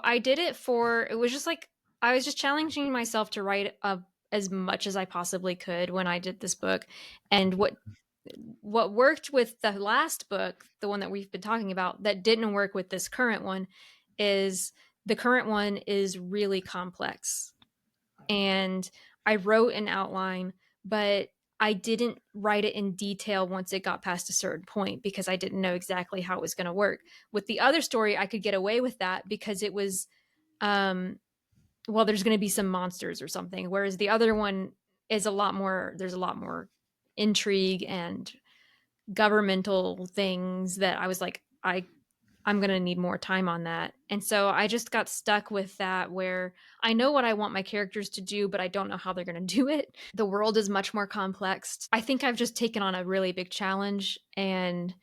I did it was just like I was just challenging myself to write as much as I possibly could when I did this book. And what worked with the last book, the one that we've been talking about, that didn't work with this current one, is the current one is really complex. And I wrote an outline, but I didn't write it in detail once it got past a certain point because I didn't know exactly how it was going to work. With the other story, I could get away with that because it was, well, there's going to be some monsters or something. Whereas the other one is there's a lot more intrigue and governmental things that I was like, I'm going to need more time on that. And so I just got stuck with that where I know what I want my characters to do, but I don't know how they're going to do it. The world is much more complex. I think I've just taken on a really big challenge and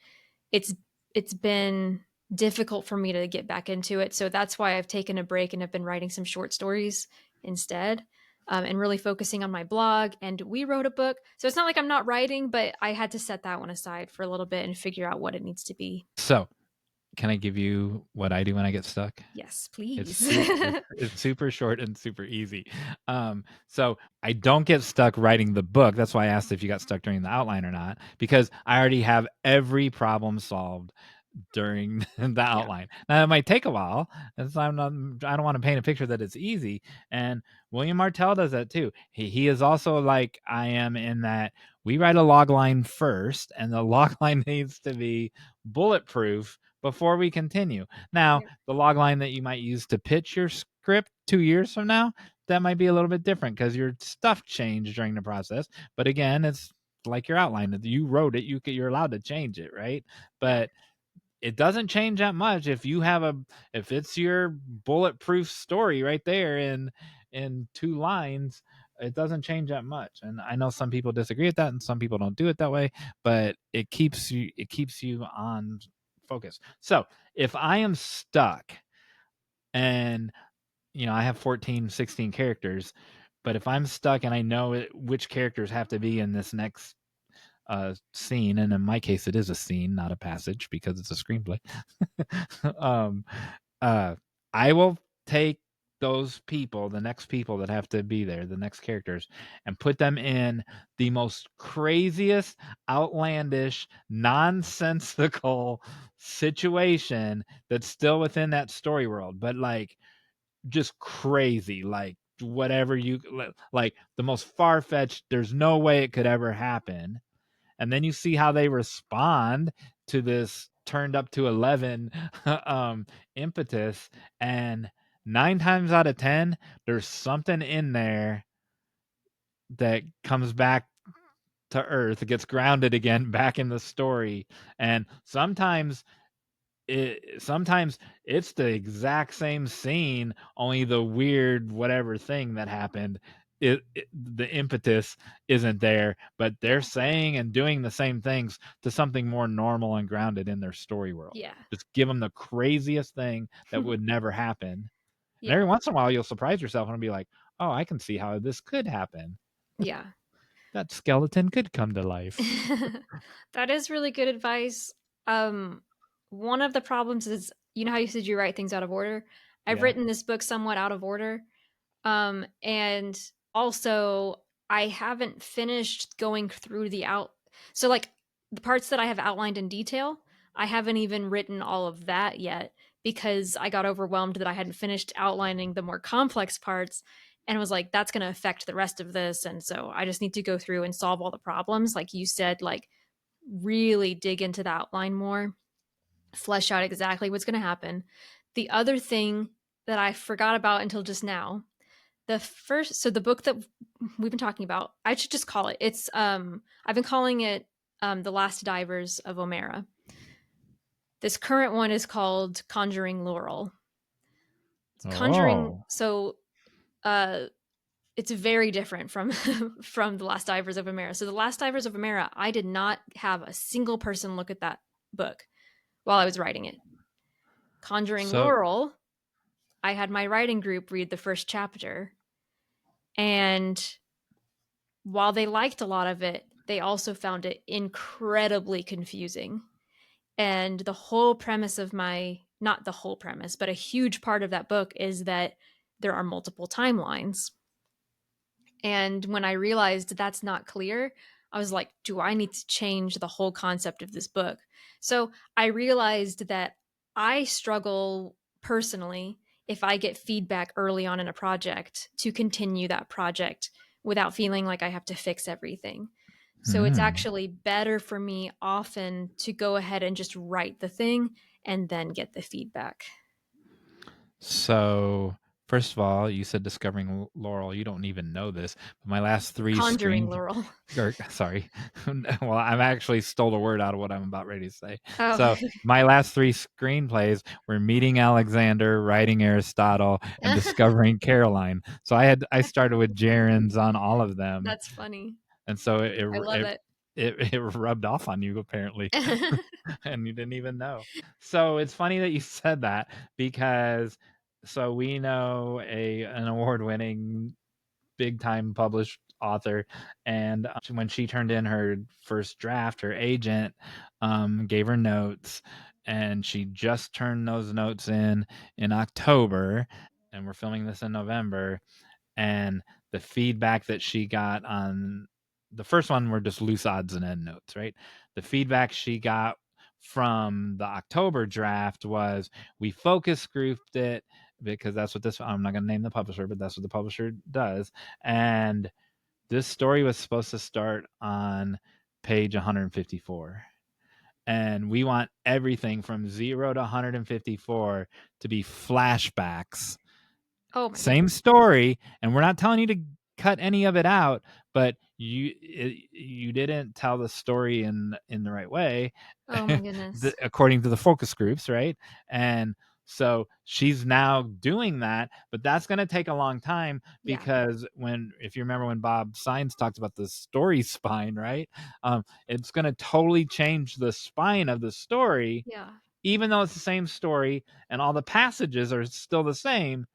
it's it's been difficult for me to get back into it. So that's why I've taken a break and have been writing some short stories instead, and really focusing on my blog. And we wrote a book. So it's not like I'm not writing, but I had to set that one aside for a little bit and figure out what it needs to be. So, can I give you what I do when I get stuck? Yes, It's please. it's super short and super easy. So I don't get stuck writing the book. That's why I asked if you got stuck during the outline or not, because I already have every problem solved during the Yeah. outline. Now it might take a while. I don't want to paint a picture that it's easy. And William Martell does that too. He is also like I am in that we write a log line first, and the log line needs to be bulletproof before we continue. Now, Yeah. the log line that you might use to pitch your script 2 years from now, that might be a little bit different because your stuff changed during the process. But again, it's like your outline. You wrote it, you're allowed to change it, right? Yeah. But it doesn't change that much if it's your bulletproof story right there in 2 lines. It doesn't change that much. And I know some people disagree with that and some people don't do it that way, but it keeps you on focus. So if I am stuck and I have 14, 16 characters, but if I'm stuck and I know which characters have to be in this next scene, and in my case it is a scene, not a passage, because it's a screenplay. um, I will take those people, the next people that have to be there, the next characters, and put them in the most craziest, outlandish, nonsensical situation that's still within that story world, but like just crazy, like whatever you like, the most far-fetched, there's no way it could ever happen. And then you see how they respond to this turned up to 11 impetus, and 9 times out of 10 there's something in there that comes back to earth, it gets grounded again back in the story. And sometimes it's the exact same scene, only the weird whatever thing that happened, the impetus isn't there, but they're saying and doing the same things to something more normal and grounded in their story world. Yeah. Just give them the craziest thing that would never happen. And Yeah. every once in a while you'll surprise yourself and be like, oh, I can see how this could happen. Yeah. That skeleton could come to life. That is really good advice. One of the problems is, you know how you said you write things out of order? I've Yeah. written this book somewhat out of order. And also I haven't finished going through so like the parts that I have outlined in detail, I haven't even written all of that yet because I got overwhelmed that I hadn't finished outlining the more complex parts and was like, that's going to affect the rest of this. And so I just need to go through and solve all the problems. Like you said, like really dig into the outline more, flesh out exactly what's going to happen. The other thing that I forgot about until just now, the book that we've been talking about, I should just call it's I've been calling it The Last Divers of Omera. This current one is called Conjuring Laurel. It's Conjuring, Oh. so uh it's very different from from The Last Divers of Omera. So The Last Divers of Omera, I did not have a single person look at that book while I was writing it. Conjuring So Laurel, I had my writing group read the first chapter, and while they liked a lot of it, they also found it incredibly confusing. And the whole premise of not the whole premise, but a huge part of that book is that there are multiple timelines. And when I realized that's not clear, I was like, do I need to change the whole concept of this book? So I realized that I struggle personally if I get feedback early on in a project to continue that project without feeling like I have to fix everything. So it's hmm. actually better for me often to go ahead and just write the thing and then get the feedback. So, first of all, you said discovering Laurel. You don't even know this, but my last 3 Conjuring screen Laurel. or sorry. Well, I'm actually stole a word out of what I'm about ready to say. Oh, So, my last 3 screenplays were Meeting Alexander, Writing Aristotle, and Discovering Caroline. So I started with gerunds on all of them. that's funny. And so I love it. it rubbed off on you apparently, and you didn't even know. So it's funny that you said that, because so we know an award-winning, big-time published author, and when she turned in her first draft, her agent gave her notes, and she just turned those notes in October, and we're filming this in November. And the feedback that she got on the first one were just loose odds and end notes, right? The feedback she got from the October draft was, we focus grouped it because that's what this, I'm not going to name the publisher, but that's what the publisher does. And this story was supposed to start on page 154. And we want everything from 0 to 154 to be flashbacks. Oh my Same goodness. story, and we're not telling you to cut any of it out, but you didn't tell the story in the right way, Oh my goodness. according to the focus groups, right? And so she's now doing that, but that's going to take a long time, Yeah. because if you remember when Bob Sines talked about the story spine, right? It's going to totally change the spine of the story, Yeah. even though it's the same story and all the passages are still the same.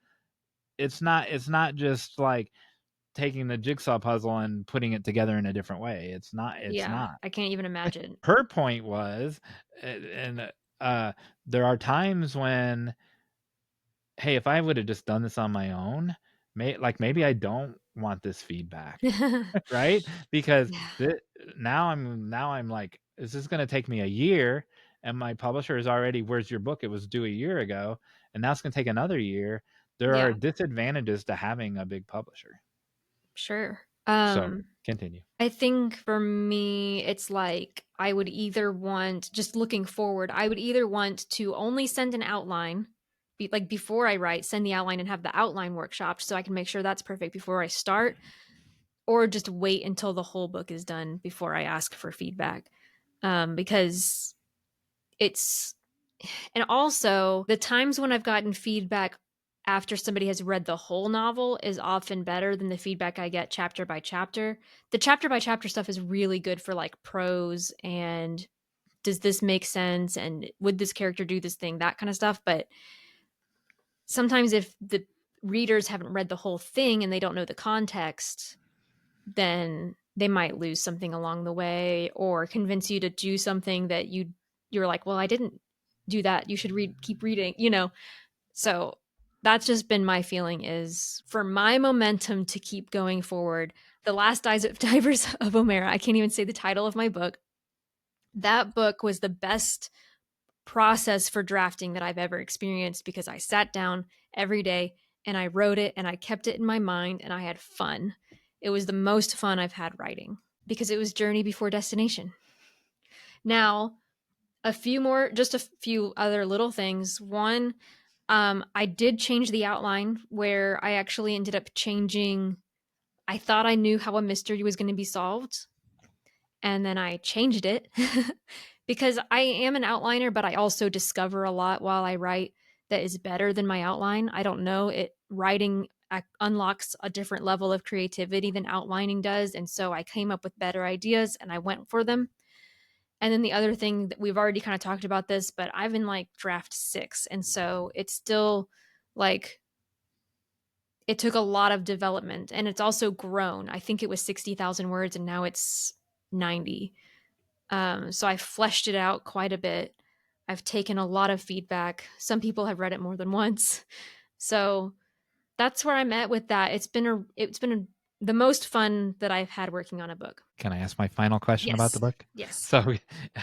It's not just like taking the jigsaw puzzle and putting it together in a different way. It's Yeah. not. I can't even imagine. Her point was, and there are times when, hey, if I would have just done this on my own, maybe I don't want this feedback, right? Because Yeah. now I'm like, is this going to take me a year? And my publisher is already, where's your book? It was due a year ago, and now it's going to take another year. There are Yeah. disadvantages to having a big publisher. Sure. So continue. I think for me, it's like I would either want, just looking forward, I would either want to only send an outline, like before I write, send the outline and have the outline workshopped so I can make sure that's perfect before I start, or just wait until the whole book is done before I ask for feedback. Because it's, and also the times when I've gotten feedback after somebody has read the whole novel is often better than the feedback I get chapter by chapter. The chapter by chapter stuff is really good for like prose and does this make sense and would this character do this thing, that kind of stuff. But sometimes if the readers haven't read the whole thing and they don't know the context, then they might lose something along the way or convince you to do something that you're like, well, I didn't do that. You should keep reading, So that's just been my feeling, is for my momentum to keep going forward. The Last Divers of Omera, I can't even say the title of my book. That book was the best process for drafting that I've ever experienced, because I sat down every day and I wrote it and I kept it in my mind and I had fun. It was the most fun I've had writing because it was journey before destination. Now, just a few other little things. One, I did change the outline where I actually ended up changing. I thought I knew how a mystery was going to be solved, and then I changed it because I am an outliner, but I also discover a lot while I write that is better than my outline. I don't know, writing unlocks a different level of creativity than outlining does, and so I came up with better ideas and I went for them. And then the other thing that we've already kind of talked about this, but I'm in like draft 6, and so it's still like it took a lot of development, and it's also grown. I think it was 60,000 words and now it's 90. So I fleshed it out quite a bit. I've taken a lot of feedback. Some people have read it more than once. So that's where I'm at with that. The most fun that I've had working on a book. Can I ask my final question about the Yes. book? Yes. So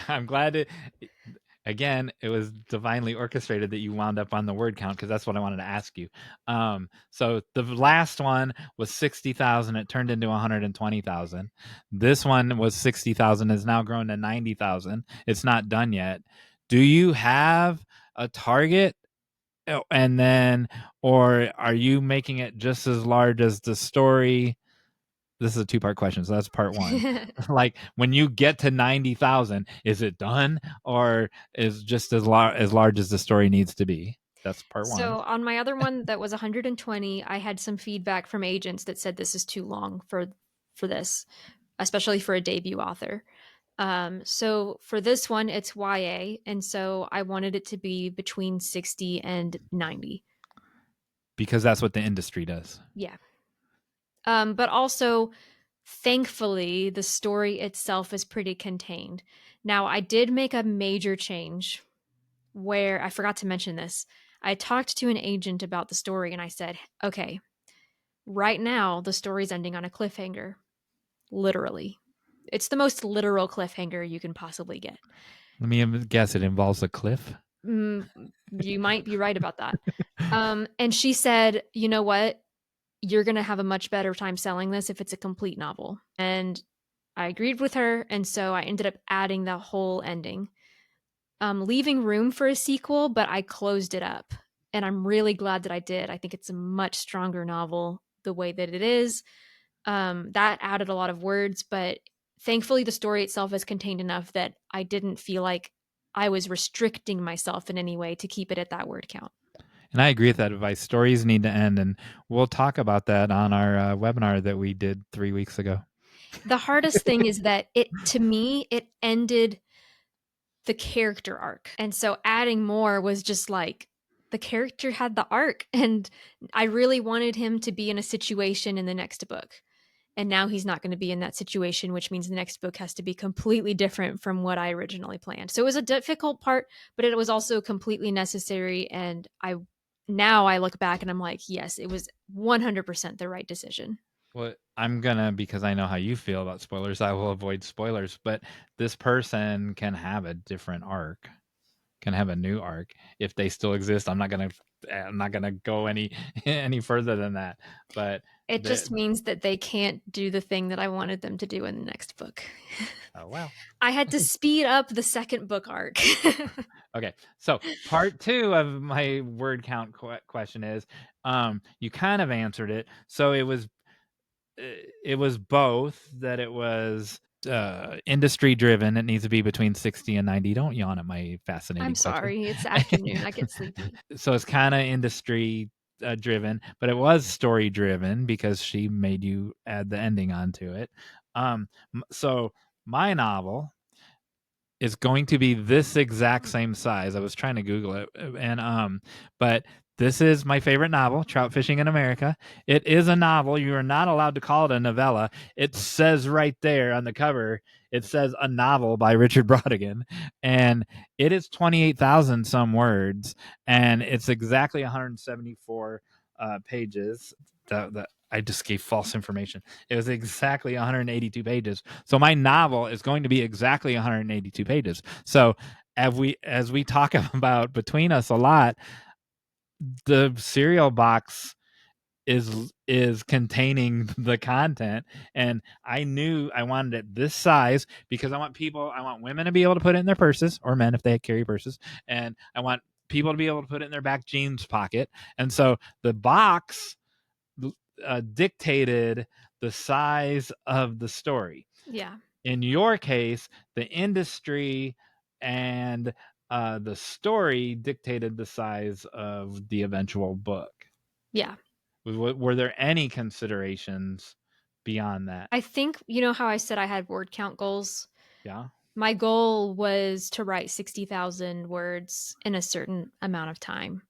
I'm glad again, it was divinely orchestrated that you wound up on the word count, because that's what I wanted to ask you. So the last one was 60,000. It turned into 120,000. This one was 60,000. Has now grown to 90,000. It's not done yet. Do you have a target? And then, or are you making it just as large as the story? This is a 2-part question, so that's part one. Like, when you get to 90,000, is it done, or is just as large as the story needs to be? That's part one. So on my other one that was 120, I had some feedback from agents that said this is too long for this, especially for a debut author. So for this one, it's YA, and so I wanted it to be between 60 and 90. Because that's what the industry does. Yeah. But also, thankfully, the story itself is pretty contained. Now, I did make a major change where I forgot to mention this. I talked to an agent about the story and I said, okay, right now the story's ending on a cliffhanger. Literally. It's the most literal cliffhanger you can possibly get. Let me guess, it involves a cliff? You might be right about that. And she said, you know what? You're going to have a much better time selling this if it's a complete novel. And I agreed with her. And so I ended up adding the whole ending, leaving room for a sequel, but I closed it up. And I'm really glad that I did. I think it's a much stronger novel the way that it is. That added a lot of words, but thankfully the story itself is contained enough that I didn't feel like I was restricting myself in any way to keep it at that word count. And I agree with that advice. Stories need to end, and we'll talk about that on our webinar that we did 3 weeks ago. The hardest thing is that to me, it ended the character arc. And so adding more was just like the character had the arc, and I really wanted him to be in a situation in the next book. And now he's not going to be in that situation, which means the next book has to be completely different from what I originally planned. So it was a difficult part, but it was also completely necessary. And now I look back and I'm like, yes, it was 100% the right decision. Well, because I know how you feel about spoilers, I will avoid spoilers, but this person can have a different arc, can have a new arc if they still exist. I'm not gonna go any further than that. But it just means that they can't do the thing that I wanted them to do in the next book. Oh, well. I had to speed up the second book arc. Okay, so part 2 of my word count question is, you kind of answered it. So it was both, that it was industry driven. It needs to be between 60 and 90. Don't yawn at my fascinating I'm question. sorry, it's afternoon. I get sleepy. So it's kind of industry driven, but it was story driven because she made you add the ending onto it. So my novel is going to be this exact same size. I was trying to Google it, and but this is my favorite novel, Trout Fishing in America. It is a novel. You are not allowed to call it a novella. It says right there on the cover, it says a novel by Richard Brautigan, and it is 28,000 some words, and it's exactly 174 pages. I just gave false information. It was exactly 182 pages. So my novel is going to be exactly 182 pages. So as we talk about between us a lot, the cereal box is containing the content, and I knew I wanted it this size because I want women to be able to put it in their purses, or men if they carry purses, and I want people to be able to put it in their back jeans pocket. And so the box dictated the size of the story. Yeah. In your case, the industry and the story dictated the size of the eventual book. Yeah. Were there any considerations beyond that? I think, you know how I said I had word count goals? Yeah. My goal was to write 60,000 words in a certain amount of time.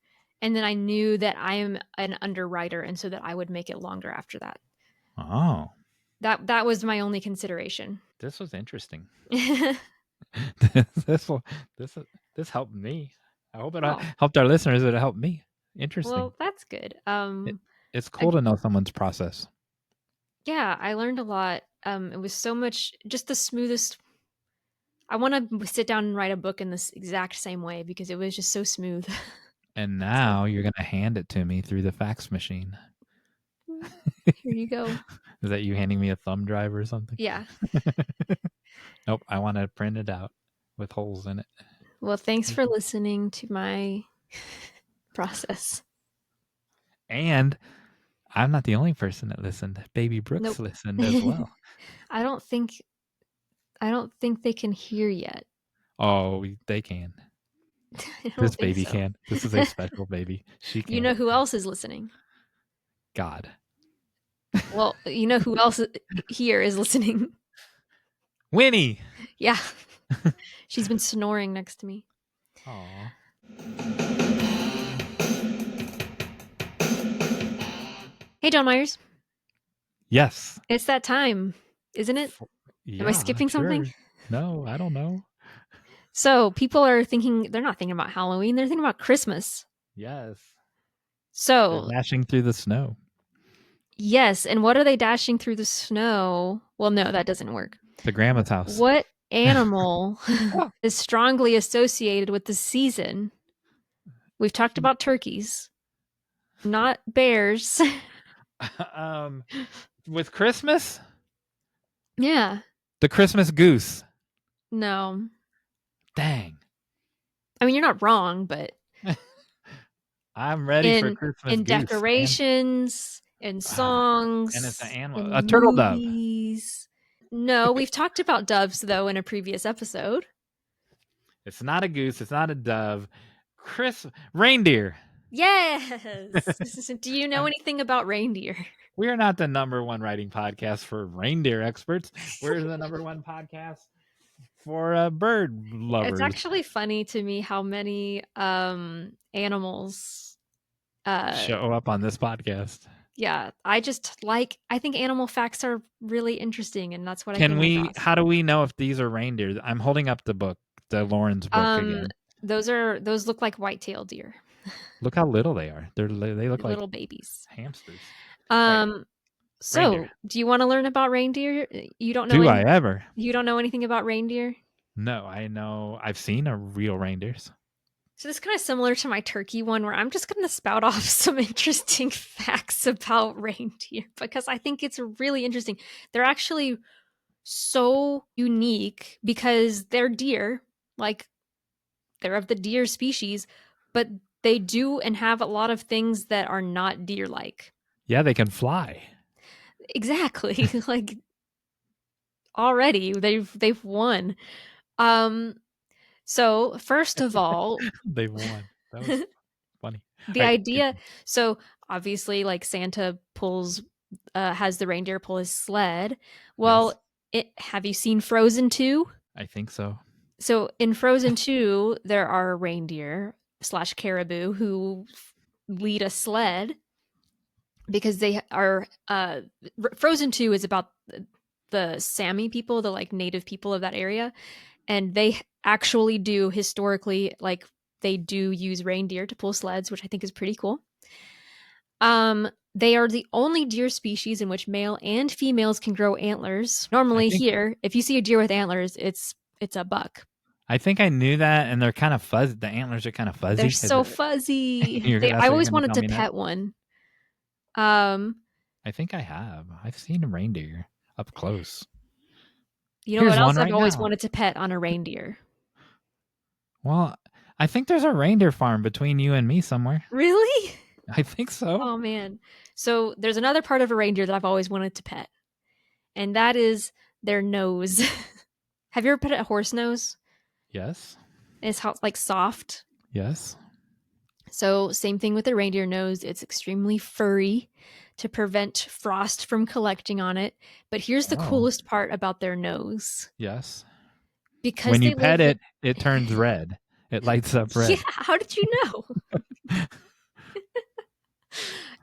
And then I knew that I am an underwriter, and so that I would make it longer after that. Oh. That was my only consideration. This was interesting. Well, this helped me. I hope it helped our listeners. It helped me. Interesting. Well, that's good. It's cool to know someone's process. Yeah, I learned a lot. It was so much, just the smoothest. I want to sit down and write a book in this exact same way because it was just so smooth. And now you're going to hand it to me through the fax machine. Here you go. Is that you handing me a thumb drive or something? Yeah. Nope, I want to print it out with holes in it. Well, thanks for listening to my process. And I'm not the only person that listened. Baby Brooks listened as well. I don't think they can hear yet. Oh, they can. This baby can. This is a special baby. She can. You know who else is listening? God. Well, you know who else here is listening? Winnie. Yeah. She's been snoring next to me. Aw. Hey, Jon Meyers. Yes. It's that time, isn't it? Am I Yeah, skipping something? sure. No, I don't know. So people are thinking, they're not thinking about Halloween, they're thinking about Christmas. Yes. They're So, dashing through the snow. yes. And what are they dashing through the snow? Well, no, that doesn't work. To grandma's house. What animal is strongly associated with the season? We've talked about turkeys, not bears. With Christmas? Yeah. The Christmas goose. No. Dang. I mean, you're not wrong, but I'm ready for in Christmas in goose, man. decorations, in And it's an songs, animal. A in turtle dove. movies. No, we've talked about doves though in a previous episode. It's not a goose. It's not a dove. Reindeer. Yes. Do you know anything about reindeer? We are not the #1 writing podcast for reindeer experts. We're the #1 podcast for bird It's lovers. actually funny to me how many animals Show up on this podcast. yeah, I think animal facts are really interesting, and that's what I Can came we? across. How do we know if these are reindeer? I'm holding up the book, the Lauren's book again. Those look like white-tailed deer. Look how little they are. They look like Little babies. hamsters. So Reindeer. do you want to learn about reindeer? You don't know Do I ever? you don't know anything about reindeer? No, I know. I've seen a real reindeers. So this is kind of similar to my turkey one where I'm just going to spout off some interesting facts about reindeer because I think it's really interesting. They're actually so unique because they're deer, like they're of the deer species, but they do and have a lot of things that are not deer-like. Yeah, they can fly. Exactly. Like already they've won. So first of all, They won. That was funny. the idea, so obviously like Santa has the reindeer pull his sled. Well, have you seen Frozen 2? I think so. So in Frozen 2, there are reindeer / caribou who lead a sled because they are Frozen 2 is about the Sami people, the like native people of that area, and they actually do historically like they do use reindeer to pull sleds, which I think is pretty cool. They are the only deer species in which male and females can grow antlers. Normally here, if you see a deer with antlers, it's a buck. I think I knew that, and they're kind of fuzzy. The antlers are kind of fuzzy. They're so fuzzy. I always wanted to pet one. I think I have. I've seen a reindeer up close. You know what else I've always wanted to pet on a reindeer? Well, I think there's a reindeer farm between you and me somewhere. Really? I think so. Oh, man. So there's another part of a reindeer that I've always wanted to pet, and that is their nose. Have you ever pet a horse nose? Yes. It's like soft. Yes. So same thing with the reindeer nose. It's extremely furry to prevent frost from collecting on it. But here's the coolest part about their nose. Yes. Because when you pet it, it turns red. It lights up red. Yeah, how did you know?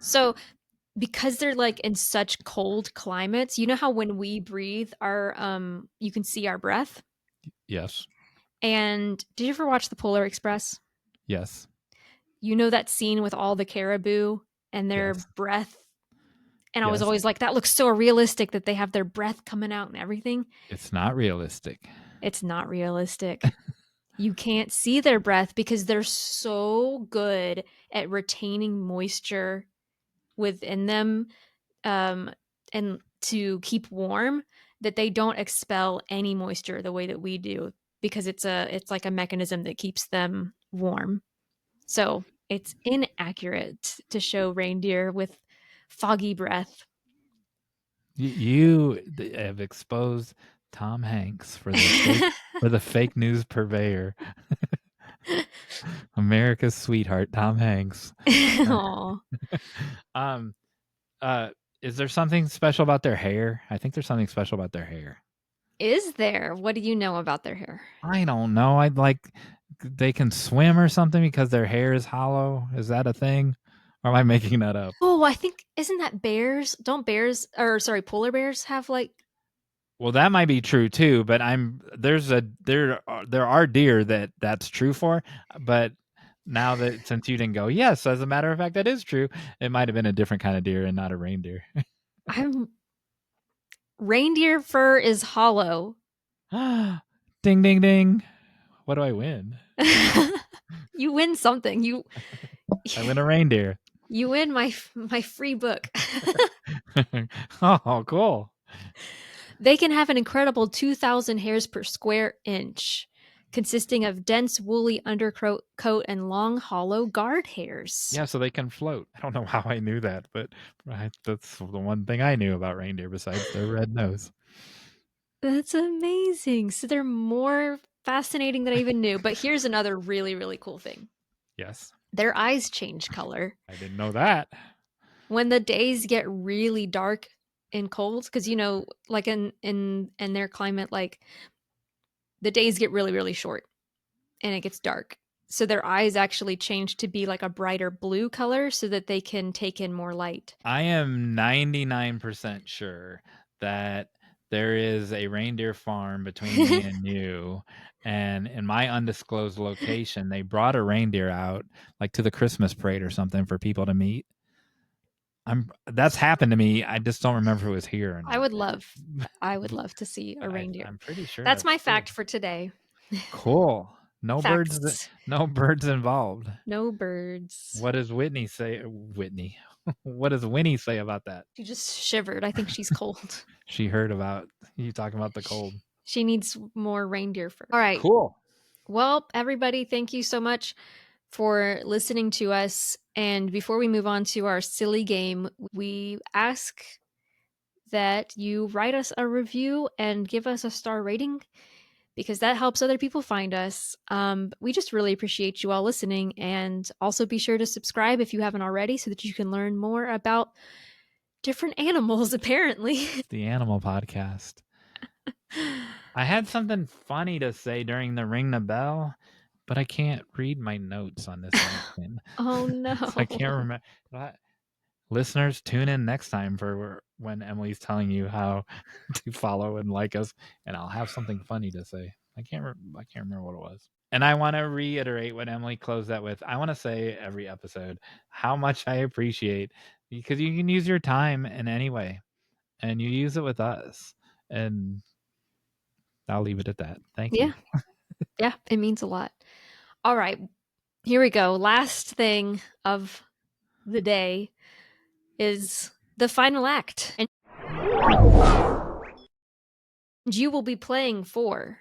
So because they're like in such cold climates, you know how when we breathe, you can see our breath? Yes. And did you ever watch the Polar Express? Yes. You know that scene with all the caribou and their breath? And I was always like, that looks so realistic that they have their breath coming out and everything. It's not realistic. It's not realistic. You can't see their breath because they're so good at retaining moisture within them and to keep warm that they don't expel any moisture the way that we do because it's like a mechanism that keeps them warm. So it's inaccurate to show reindeer with foggy breath. You have exposed Tom Hanks for the fake news purveyor. America's sweetheart, Tom Hanks. Aww. Is there something special about their hair? I think there's something special about their hair. Is there? What do you know about their hair? I don't know. I'd like they can swim or something because their hair is hollow. Is that a thing? Or am I making that up? Oh, I think isn't that bears? Don't bears or sorry, polar bears have like Well, that might be true too, but there are deer that's true for, but now that since you didn't go, yes, as a matter of fact, that is true. It might have been a different kind of deer and not a reindeer. I'm reindeer fur is hollow. Ding, ding, ding. What do I win? You win something. I win a reindeer. You win my free book. Oh, cool. They can have an incredible 2,000 hairs per square inch, consisting of dense woolly undercoat and long hollow guard hairs. Yeah, so they can float. I don't know how I knew that, but that's the one thing I knew about reindeer besides their red nose. That's amazing. So they're more fascinating than I even knew. But here's another really, really cool thing. Yes. Their eyes change color. I didn't know that. When the days get really dark and cold, because like in their climate, like the days get really, really short and it gets dark. So their eyes actually change to be like a brighter blue color so that they can take in more light. I am 99% sure that there is a reindeer farm between me and you, and in my undisclosed location, they brought a reindeer out like to the Christmas parade or something for people to meet. That's happened to me. I just don't remember if it was here or not. I would love to see a reindeer. I'm pretty sure that's my true. fact for today. Cool. No Facts. birds. No birds involved. No birds. What does Whitney say? Whitney. What does Winnie say about that? She just shivered. I think she's cold. She heard about you talking about the cold. She needs more reindeer fur. All right. Cool. Well, everybody, thank you so much for listening to us. And before we move on to our silly game, we ask that you write us a review and give us a star rating because that helps other people find us. We just really appreciate you all listening. And also be sure to subscribe if you haven't already so that you can learn more about different animals, apparently. The Animal Podcast. I had something funny to say during the Ring the Bell, but I can't read my notes on this one. Oh, no. So I can't remember. Listeners, tune in next time for when Emily's telling you how to follow and like us, and I'll have something funny to say. I can't remember what it was. And I want to reiterate what Emily closed that with. I want to say every episode how much I appreciate because you can use your time in any way, and you use it with us. And I'll leave it at that. Thank you. Yeah, it means a lot. All right, here we go. Last thing of the day is the final act. And you will be playing for.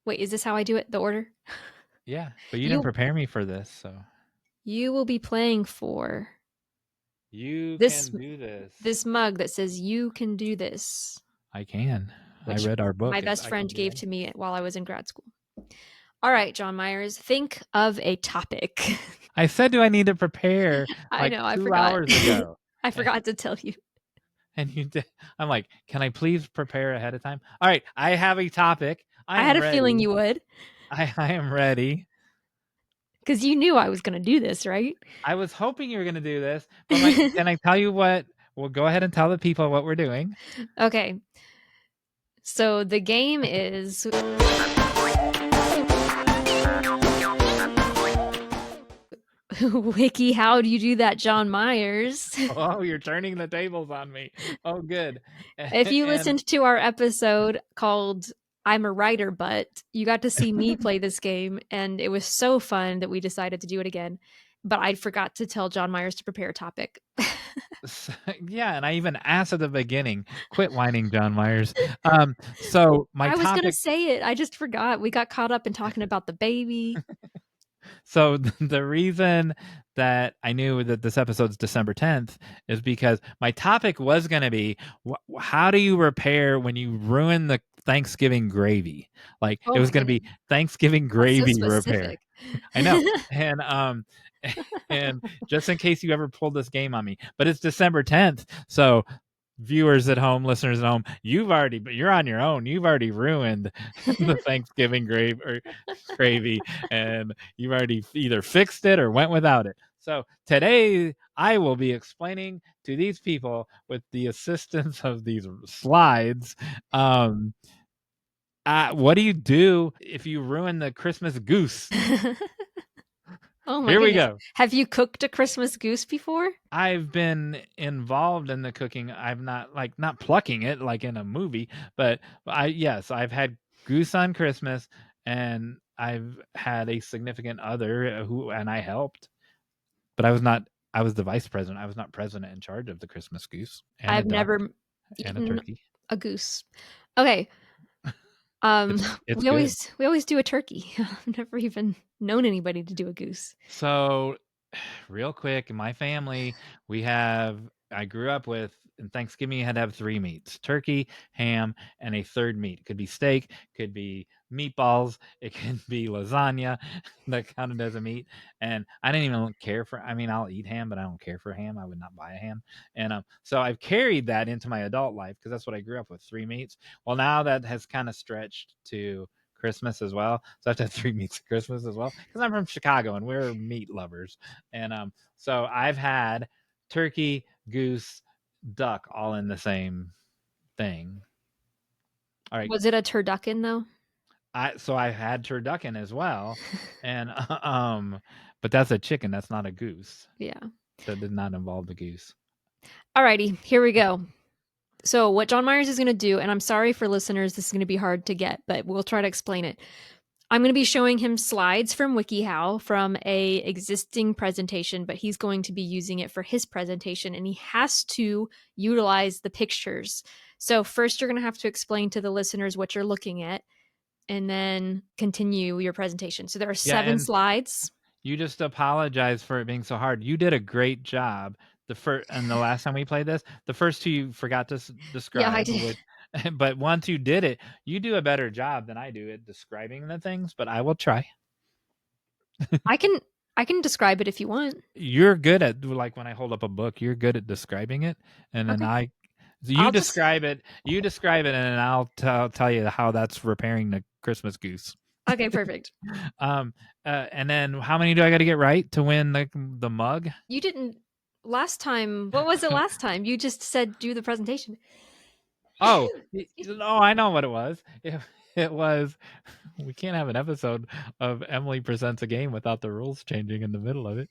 Wait, is this how I do it? The order? Yeah, but you didn't prepare me for this, so. You will be playing for. You can do this. This mug that says you can do this. I can. I read our book. My best friend gave to me while I was in grad school. All right, Jon Meyers, think of a topic. I said, do I need to prepare? I know, I 2 forgot. hours ago. I forgot to tell you. And you did. I'm like, can I please prepare ahead of time? All right, I have a topic. I had a feeling you would. I am ready. Because you knew I was going to do this, right? I was hoping you were going to do this. But like, can I tell you what? Well, go ahead and tell the people what we're doing. Okay. So the game is... Wiki-How-Do-You-Do-That, Jon Meyers. Oh, you're turning the tables on me. Oh, good. If you listened to our episode called I'm a Writer, but you got to see me play this game, and it was so fun that we decided to do it again. But I forgot to tell Jon Meyers to prepare a topic. Yeah, and I even asked at the beginning, quit whining, Jon Meyers. So my I was going to say it. I just forgot. We got caught up in talking about the baby. So the reason that I knew that this episode's December 10th is because my topic was going to be, how do you repair when you ruin the Thanksgiving gravy? Like it was going to be Thanksgiving gravy repair. I know. And just in case you ever pulled this game on me, but it's December 10th. So viewers at home, listeners at home, you're on your own. You've already ruined the Thanksgiving gravy, and you've already either fixed it or went without it. So today I will be explaining to these people with the assistance of these slides, what do you do if you ruin the Christmas goose? Oh my Here we goodness. go. Have you cooked a Christmas goose before? I've been involved in the cooking. I'm not plucking it like in a movie, but I've had goose on Christmas, and I've had a significant other and I helped, but I was the vice president. I was not president in charge of the Christmas goose and a I've duck never and a eaten turkey. a goose. Okay. Um, It's we good. always do a turkey. I've never even known anybody to do a goose. So, real quick, in my family, I grew up with, in Thanksgiving, you had to have 3 meats: turkey, ham, and a third meat. It could be steak, could be meatballs, it could be lasagna that counted as a meat. And I didn't even care for, I mean, I'll eat ham, but I don't care for ham. I would not buy a ham. And so I've carried that into my adult life because that's what I grew up with, 3 meats. Well, now that has kind of stretched to Christmas as well. So I have to have 3 meats at Christmas as well because I'm from Chicago and we're meat lovers. And so I've had turkey, goose, duck all in the same thing. All right. Was it a turducken though? I had turducken as well, and but that's a chicken. That's not a goose. Yeah. That did not involve the goose. Alrighty, here we go. So what Jon Meyers is going to do, and I'm sorry for listeners, this is going to be hard to get, but we'll try to explain it. I'm going to be showing him slides from Wiki-How from a existing presentation, but he's going to be using it for his presentation, and he has to utilize the pictures. So first you're going to have to explain to the listeners what you're looking at, and then continue your presentation. So there are 7 slides. You just apologize for it being so hard. You did a great job. And the last time we played this, the first 2 you forgot to describe. Yeah, I did. But once you did it, you do a better job than I do at describing the things. But I will try. I can describe it if you want. You're good at, like, when I hold up a book, you're good at describing it, and then Okay. you describe it, and then I'll tell you how that's repairing the Christmas goose. Okay, perfect. And then how many do I got to get right to win the mug? You didn't last time. What was it last time? You just said do the presentation. Oh, I know what it was. It was, we can't have an episode of Emily Presents a Game without the rules changing in the middle of it.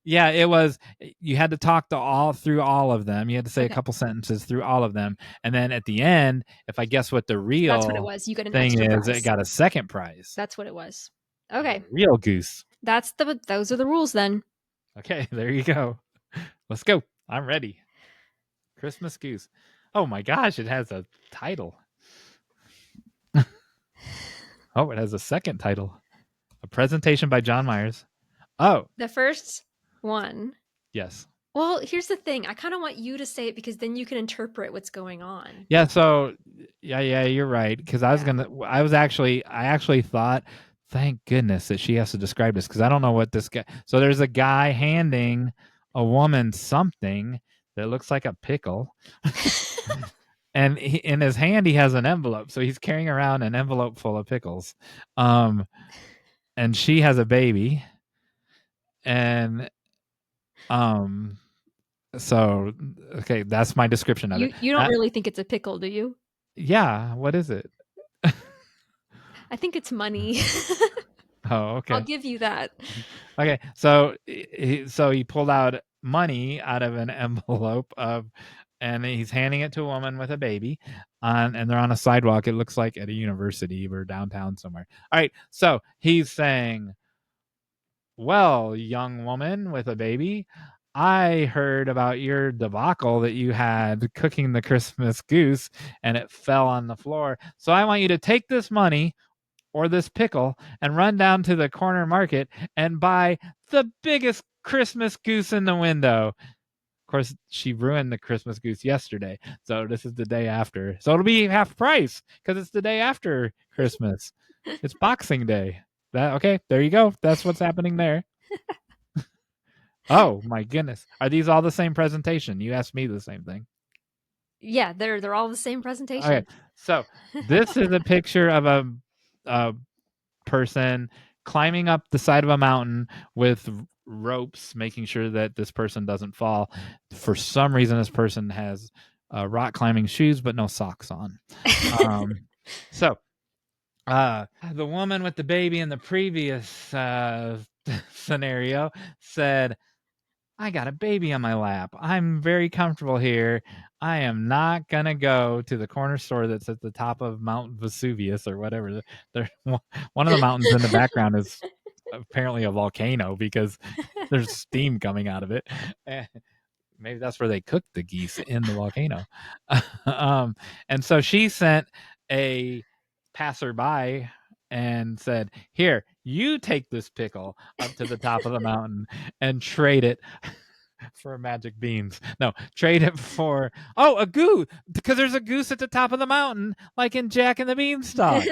Yeah, it was, you had to talk through all of them. You had to say a couple sentences through all of them. And then at the end, if I guess what the real That's what it was. You got an thing extra is, prize. it got a second prize. That's what it was. Okay. Real goose. Those are the rules then. Okay, there you go. Let's go. I'm ready. Christmas goose. Oh my gosh, it has a title. Oh, it has a second title. A presentation by Jon Meyers. Oh. The first one. Yes. Well, here's the thing. I kind of want you to say it because then you can interpret what's going on. Yeah, so yeah, you're right. Because I actually thought, thank goodness that she has to describe this because I don't know what this guy. So there's a guy handing a woman something that looks like a pickle. And in his hand, he has an envelope. So he's carrying around an envelope full of pickles. And she has a baby. And so, okay, that's my description of it. You don't really think it's a pickle, do you? Yeah. What is it? I think it's money. Oh, okay. I'll give you that. Okay. So he pulled out money out of an envelope and he's handing it to a woman with a baby and they're on a sidewalk. It looks like at a university or downtown somewhere. All right. So he's saying, well, young woman with a baby, I heard about your debacle that you had cooking the Christmas goose and it fell on the floor. So I want you to take this money or this pickle and run down to the corner market and buy the biggest Christmas goose in the window. Of course, she ruined the Christmas goose yesterday. So this is the day after. So it'll be half price because it's the day after Christmas. It's Boxing Day. Okay, there you go. That's what's happening there. Oh my goodness. Are these all the same presentation? You asked me the same thing. Yeah, they're all the same Okay. presentation. So this is a picture of a person climbing up the side of a mountain with ropes, making sure that this person doesn't fall. For some reason, this person has rock climbing shoes, but no socks on. So the woman with the baby in the previous scenario said, I got a baby on my lap. I'm very comfortable here. I am not going to go to the corner store that's at the top of Mount Vesuvius or whatever. One of the mountains in the background is apparently a volcano because there's steam coming out of it. Maybe that's where they cooked the geese, in the volcano. And so she sent a passerby and said, here, you take this pickle up to the top of the mountain and trade it for magic beans. No, trade it for a goose, because there's a goose at the top of the mountain, like in Jack and the Beanstalk.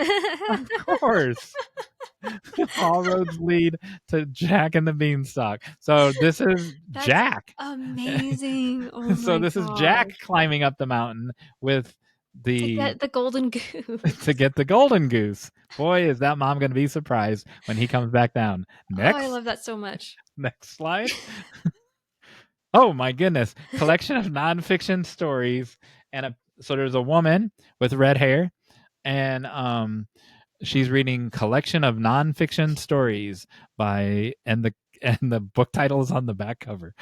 Of course. All roads lead to Jack and the Beanstalk. So this is That's Jack. amazing. Oh So my this is Jack gosh. climbing up the mountain with To the get the golden goose. to get the golden goose. Boy, is that mom going to be surprised when he comes back down. Oh, I Next love that so much. slide. Oh my goodness. Collection of nonfiction stories. So there's a woman with red hair, and she's reading collection of nonfiction stories by and the book title is on the back cover.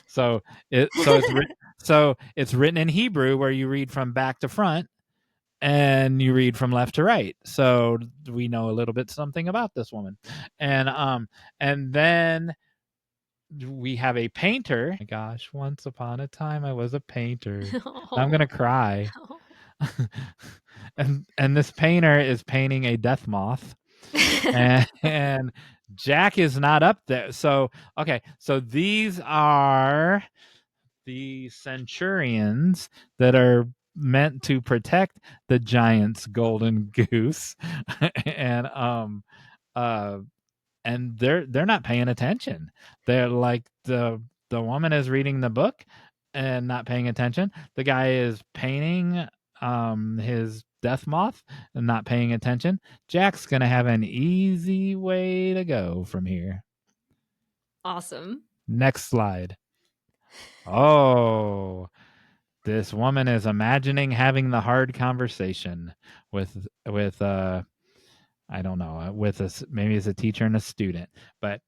so it's written in Hebrew, where you read from back to front and you read from left to right. So we know a little bit something about this woman. And then we have a painter. Oh my gosh, once upon a time I was a painter. I'm gonna cry. And this painter is painting a death moth. and Jack is not up there. So okay, so these are the centurions that are meant to protect the giant's golden goose. and uh and they're not paying attention. They're like the woman is reading the book and not paying attention. The guy is painting his death moth and not paying attention. Jack's gonna have an easy way to go from here. Awesome. Next slide. Oh, this woman is imagining having the hard conversation with I don't know, with a maybe it's a teacher and a student, but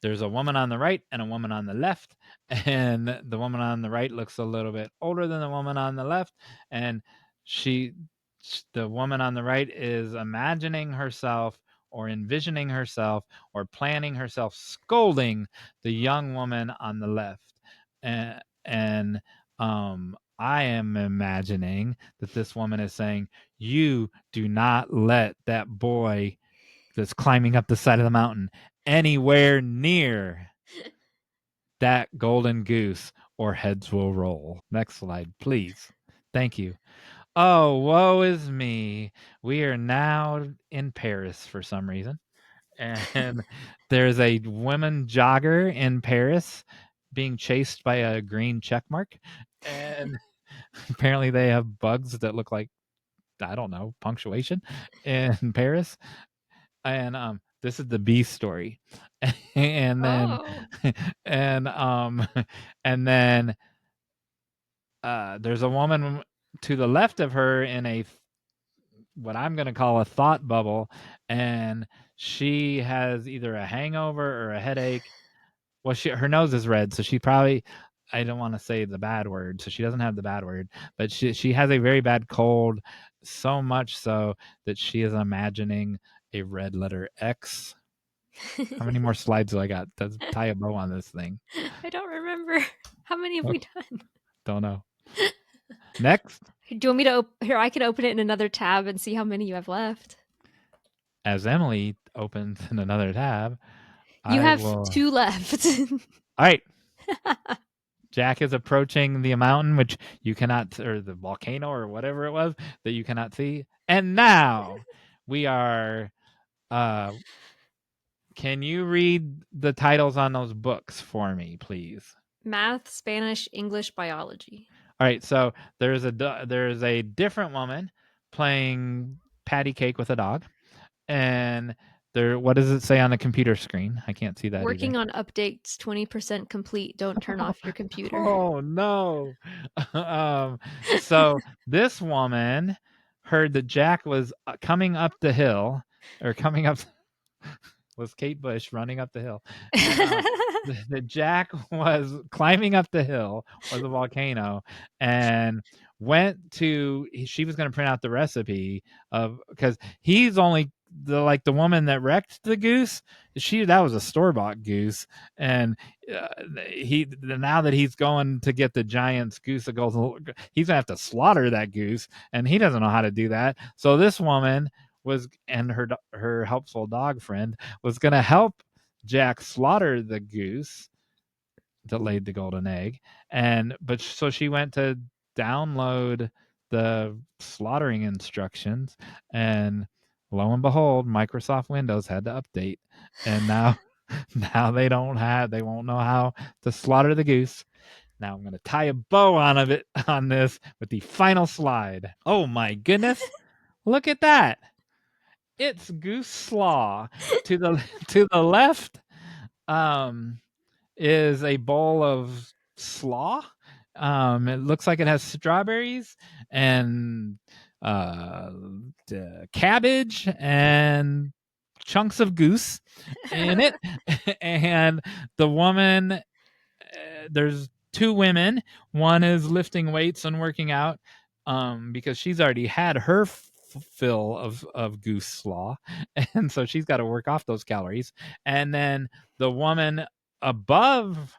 there's a woman on the right and a woman on the left, and the woman on the right looks a little bit older than the woman on the left, and she the woman on the right is imagining herself or envisioning herself or planning herself scolding the young woman on the left. And I am imagining that this woman is saying, you do not let that boy that's climbing up the side of the mountain anywhere near that golden goose, or heads will roll. Next slide, please. Thank you. Oh, woe is me. We are now in Paris for some reason. And there's a women jogger in Paris being chased by a green check mark. And apparently they have bugs that look like, I don't know, punctuation in Paris. And this is the B story. and then Oh. and and then there's a woman to the left of her in a what I'm going to call a thought bubble, and she has either a hangover or a headache. Well, her nose is red, so she probably, I don't want to say the bad word, so she doesn't have the bad word, but she has a very bad cold, so much so that she is imagining a red letter X. How many more slides do I got to tie a bow on this thing? I don't remember. How many have we done? Don't know. Next. Do you want me to here? I can open it in another tab and see how many you have left. As Emily opens in another tab, You I have will. 2 left. All right. Jack is approaching the mountain, which you cannot, or the volcano or whatever it was that you cannot see. And now we are Can you read the titles on those books for me, please? Math, Spanish, English, biology. All right, so there's a different woman playing patty cake with a dog, and what does it say on the computer screen? I can't see that Working either. on updates 20% complete. Don't turn off your computer. Oh no. So this woman heard that Jack was coming up the hill, or coming up was Kate Bush running up the hill, and the Jack was climbing up the hill or the volcano, and she was going to print out the recipe of, because he's only the woman that wrecked the goose. That was a store-bought goose, and now that he's going to get the giant's goose that goes, he's gonna have to slaughter that goose, and he doesn't know how to do that. So this woman and her helpful dog friend was going to help Jack slaughter the goose that laid the golden egg, so she went to download the slaughtering instructions, and lo and behold, Microsoft Windows had to update, and now they won't know how to slaughter the goose. Now I'm going to tie a bow on this with the final slide. Oh my goodness. Look at that. It's goose slaw. To the left is a bowl of slaw. It looks like it has strawberries and cabbage and chunks of goose in it. And the woman, there's two women. One is lifting weights and working out, because she's already had her fill of goose slaw, and so she's got to work off those calories. And then the woman above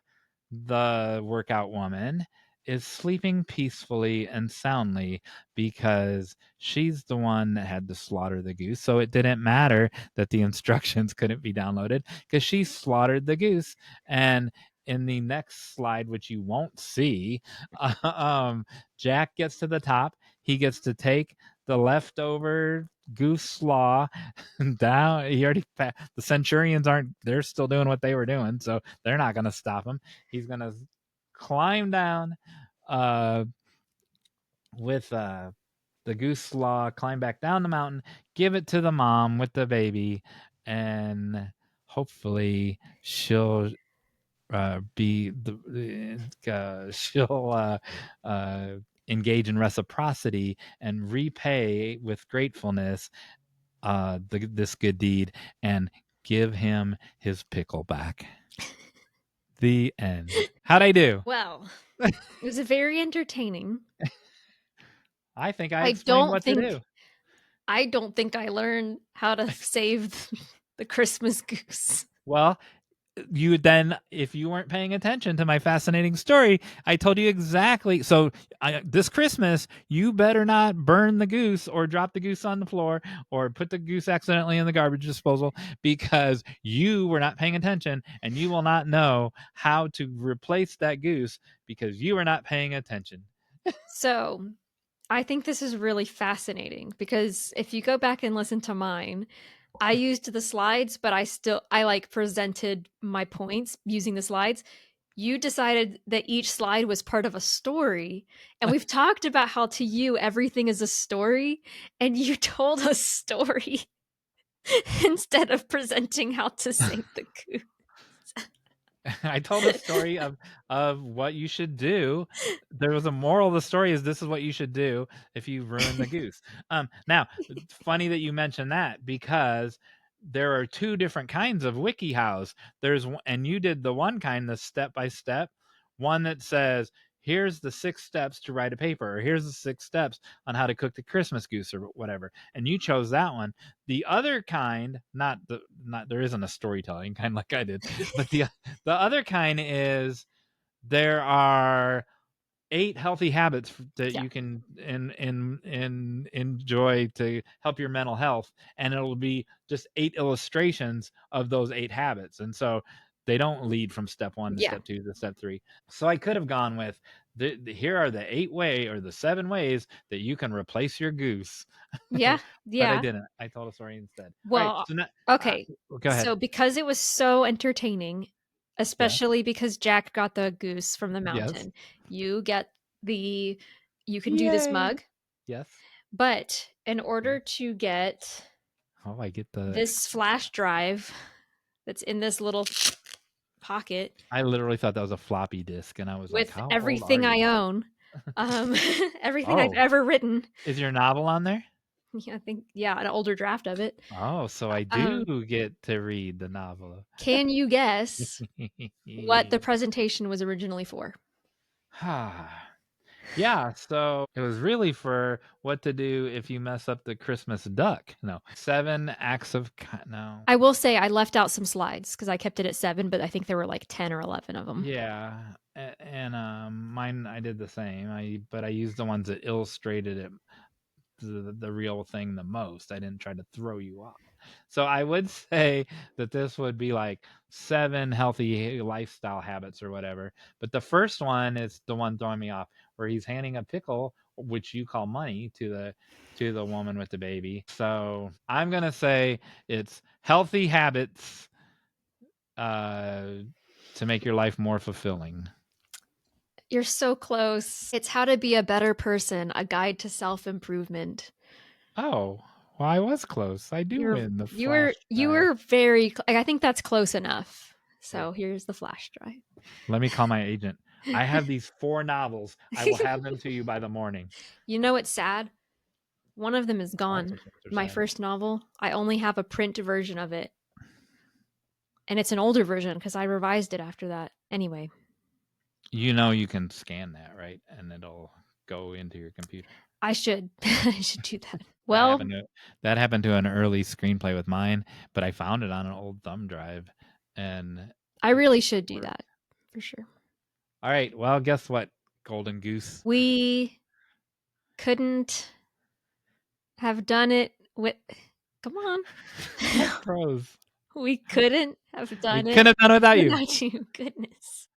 the workout woman is sleeping peacefully and soundly, because she's the one that had to slaughter the goose. So it didn't matter that the instructions couldn't be downloaded, because she slaughtered the goose. And in the next slide, which you won't see, Jack gets to the top. He gets to take the leftover goose slaw down. The centurions they're still doing what they were doing, so they're not going to stop him. He's going to climb down with the goose slaw, climb back down the mountain, give it to the mom with the baby, and hopefully she'll she'll engage in reciprocity and repay with gratefulness this good deed, and give him his pickle back. The end. How'd I do? Well, it was very entertaining. I think I explained what to do. I don't think I learned how to save the Christmas goose. Well, you then, if you weren't paying attention to my fascinating story, I told you exactly. So this Christmas, you better not burn the goose or drop the goose on the floor or put the goose accidentally in the garbage disposal, because you were not paying attention, and you will not know how to replace that goose because you were not paying attention. So I think this is really fascinating, because if you go back and listen to mine, I used the slides, but I like presented my points using the slides. You decided that each slide was part of a story, and we've talked about how to you everything is a story, and you told a story instead of presenting how to save the goose. I told a story of what you should do. There was a moral of the story: is this is what you should do if you ruin the goose. Now, it's funny that you mentioned that, because there are two different kinds of Wiki-Hows. And you did the one kind, the step by step one, that says, here's the 6 steps to write a paper, or here's the 6 steps on how to cook the Christmas goose, or whatever. And you chose that one. The other kind, not there isn't a storytelling kind like I did, but the other kind is, there are 8 healthy habits that you can enjoy to help your mental health, and it'll be just 8 illustrations of those 8 habits. And so they don't lead from step 1 to step 2 to step 3. So I could have gone with Here are the 7 ways that you can replace your goose. Yeah, But I yeah. didn't. I told a story instead. All right. Well, So now, okay. go ahead. So because it was so entertaining, Yes. especially because Jack got the goose from the Yes. mountain, you get the you can do this Yay. mug. Yes. But in Yeah. order to get Oh, I get the. this flash drive that's in this little pocket I literally thought that was a floppy disk, and I was like, with "How old are everything I you?" own, um, everything I've Oh, ever written. is your novel on there? Yeah, I think, yeah, an older draft of it. Oh, so I Um, do get to read the novel. can you guess what the presentation was originally for? Yeah, so it was really for what to do if you mess up the Christmas duck. No, 7 acts of no. I will say I left out some slides because I kept it at 7, but I think there were like 10 or 11 of them. Yeah, and mine I did the same. But I used the ones that illustrated it, the real thing the most. I didn't try to throw you off. So I would say that this would be like 7 healthy lifestyle habits or whatever. But the first one is the one throwing me off, where he's handing a pickle, which you call money, to the woman with the baby. So I'm gonna say it's healthy habits to make your life more fulfilling. You're so close. It's How to Be a Better Person, a guide to self-improvement. Oh, well, I was close. I do You're win the you were flash you drive. were very I think that's close enough. Here, So here's the flash drive. let me call my agent. I have these 4 novels. I will have them to you by the morning. You know it's sad? One of them is Lots gone. of things are My sad. first novel. I only have a print version of it. And it's an older version because I revised it after that. Anyway, You know you can scan that, right? And it'll go into your computer. I should I should do that. That Well, happened to that happened to an early screenplay with mine, but I found it on an old thumb drive, and I it really should do worked. that for sure. All right. Well, guess what, Golden Goose? We couldn't have done it with come on. Pros. We couldn't have We done couldn't it have done it without you. without you. Goodness.